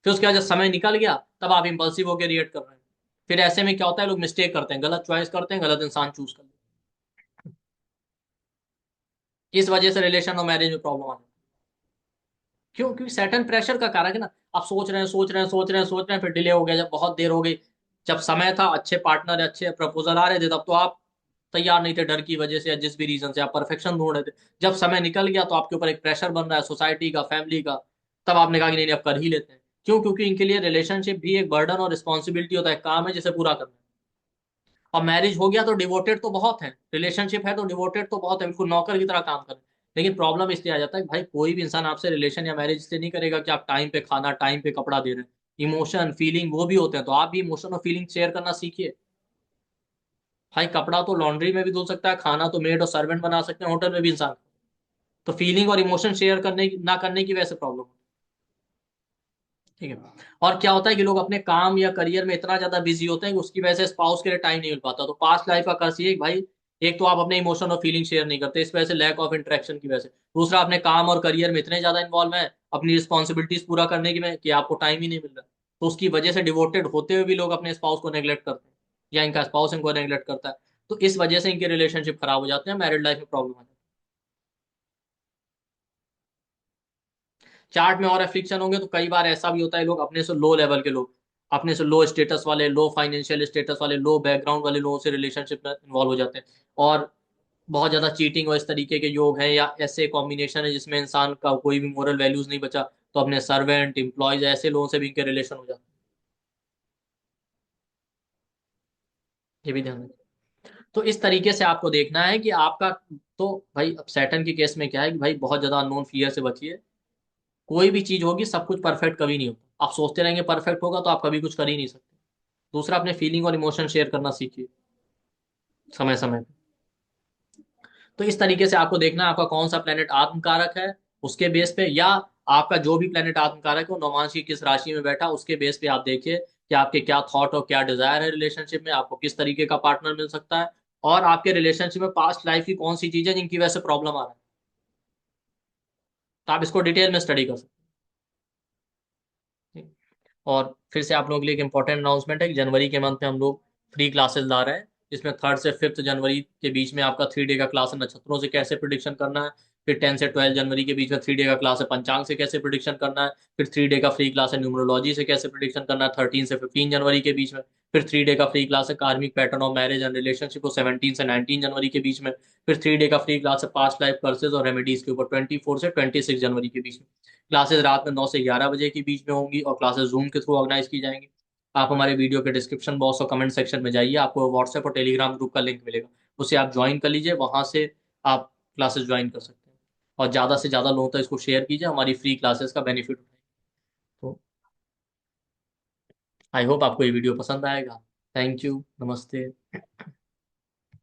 फिर उसके बाद जब समय निकल गया तब आप इम्पल्सिव होकर रिएक्ट कर रहे हैं। फिर ऐसे में क्या होता है, लोग मिस्टेक करते हैं, गलत चॉइस करते हैं, गलत इंसान चूज कर लेते हैं। इस वजह से रिलेशन और मैरिज में प्रॉब्लम आ जाती है। क्यों? क्योंकि सैटर्न प्रेशर का कारक है ना। आप सोच रहे हैं, सोच रहे हैं, सोच रहे हैं, सोच रहे हैं, फिर डिले हो गया, जब बहुत देर हो गई, जब समय था, अच्छे पार्टनर, अच्छे प्रपोजल आ रहे थे, तब तो आप तैयार नहीं थे, डर की वजह से या जिस भी रीजन से आप परफेक्शन ढूंढ रहे थे। जब समय निकल गया तो आपके ऊपर एक प्रेशर बन रहा है सोसाइटी का, फैमिली का, तब आपने कहा कि नहीं नहीं अब कर ही लेते हैं। क्यों? क्योंकि इनके लिए रिलेशनशिप भी एक बर्डन और रिस्पॉन्सिबिलिटी होता है, काम है जिसे पूरा करना है। और मैरिज हो गया तो डिवोटेड तो बहुत है, रिलेशनशिप है तो डिवोटेड तो बहुत है, बिल्कुल नौकर की तरह काम करें। लेकिन प्रॉब्लम इसलिए आ जाता है कि भाई कोई भी इंसान आपसे रिलेशन या मैरिज इसलिए नहीं करेगा कि आप टाइम पे खाना, टाइम पे कपड़ा दे रहे हैं। इमोशन फीलिंग वो भी होते हैं, तो आप भी इमोशन और फीलिंग शेयर करना सीखिए। भाई कपड़ा तो लॉन्ड्री में भी धुल सकता है, खाना तो मेड और सर्वेंट बना सकते हैं, होटल में भी इंसान। तो फीलिंग और इमोशन शेयर करने ना करने की वजह से प्रॉब्लम। ठीक है। और क्या होता है कि लोग अपने काम या करियर में इतना ज्यादा बिजी होते हैं कि उसकी वजह से स्पाउस के लिए टाइम नहीं मिल पाता। तो पास्ट लाइफ का कर्ज ये है कि भाई, एक तो आप अपने इमोशन और फीलिंग शेयर नहीं करते, इस वजह से लैक ऑफ इंटरेक्शन की वजह से। दूसरा, अपने काम और करियर में इतने ज्यादा इन्वॉल्व है अपनी रिस्पॉन्सिबिलिटीज पूरा करने की में कि आपको टाइम ही नहीं मिल रहा। तो उसकी वजह से डिवोटेड होते हुए भी लोग अपने स्पाउस को नेग्लेक्ट करते हैं, या इनका स्पाउस इनको नेग्लेक्ट करता है। तो इस वजह से इनके रिलेशनशिप खराब हो जाते हैं, मैरिड लाइफ में प्रॉब्लम आ जाती है। चार्ट में और एफ्लिक्शन होंगे तो कई बार ऐसा भी होता है, लोग अपने से लो लेवल के लोग, अपने से लो स्टेटस वाले, लो फाइनेंशियल स्टेटस वाले, लो बैकग्राउंड वाले लोगों से रिलेशनशिप में इन्वॉल्व हो जाते हैं। और बहुत ज्यादा चीटिंग और इस तरीके के योग हैं, या ऐसे कॉम्बिनेशन है जिसमें इंसान का कोई भी मोरल वैल्यूज नहीं बचा, तो अपने सर्वेंट, एम्प्लॉयज, ऐसे लोगों से भी इनके रिलेशन हो जाते हैं। ये भी ध्यान रखें। तो इस तरीके से आपको देखना है कि आपका, तो भाई अब सैटर्न के केस में क्या है कि भाई बहुत ज्यादा अननोन फियर से बचिए। कोई भी चीज होगी, सब कुछ परफेक्ट कभी नहीं होता, आप सोचते रहेंगे परफेक्ट होगा तो आप कभी कुछ कर ही नहीं सकते। दूसरा, अपने फीलिंग और इमोशन शेयर करना सीखिए समय समय पे। तो इस तरीके से आपको देखना है आपका कौन सा प्लेनेट आत्मकारक है, उसके बेस पे, या आपका जो भी प्लेनेट आत्मकारक है वो नौमांश की किस राशि में बैठा, उसके बेस पे आप देखिए कि आपके क्या थॉट और क्या डिजायर है रिलेशनशिप में, आपको किस तरीके का पार्टनर मिल सकता है, और आपके रिलेशनशिप में पास्ट लाइफ की कौन सी चीजें जिनकी वजह से प्रॉब्लम आ रहा है। तो आप इसको डिटेल में स्टडी कर सकते हैं। और फिर से आप लोगों के लिए एक इंपॉर्टेंट अनाउंसमेंट है कि जनवरी के मंथ में हम लोग फ्री क्लासेस ला रहे हैं, जिसमें 3 से 5 जनवरी के बीच में आपका 3 डे का क्लास है नक्षत्रों से कैसे प्रिडिक्शन करना है। फिर 10 से 12 जनवरी के बीच में 3 डे का क्लास है पंचांग से कैसे प्रिडिक्शन करना है। फिर 3 डे का फ्री क्लास है न्यूमरोलॉजी से कैसे प्रिडिक्शन करना है 13 से 15 जनवरी के बीच में। फिर 3 डे का फ्री क्लास है कार्मिक pattern of marriage and relationship को 17 से 19 जनवरी के बीच में। फिर 3 डे का फ्री क्लास है पास्ट लाइफ कर्सेज और रेमेडीज के ऊपर 24 से 26 जनवरी के बीच में। क्लासेस रात में 9 से 11 बजे के बीच में होंगी, और क्लासेस जूम के थ्रू ऑर्गेनाइज की जाएंगी। आप हमारे वीडियो के डिस्क्रिप्शन बॉक्स और कमेंट सेक्शन में जाइए, आपको व्हाट्सएप और टेलीग्राम ग्रुप का लिंक मिलेगा, उसे आप ज्वाइन कर लीजिए, वहां से आप क्लासेस ज्वाइन कर सकते हैं। और ज़्यादा से ज़्यादा लोगों तक इसको शेयर कीजिए, हमारी फ्री क्लासेस का बेनिफिट उठाइए। तो आई होप आपको ये वीडियो पसंद आएगा। थैंक यू, नमस्ते।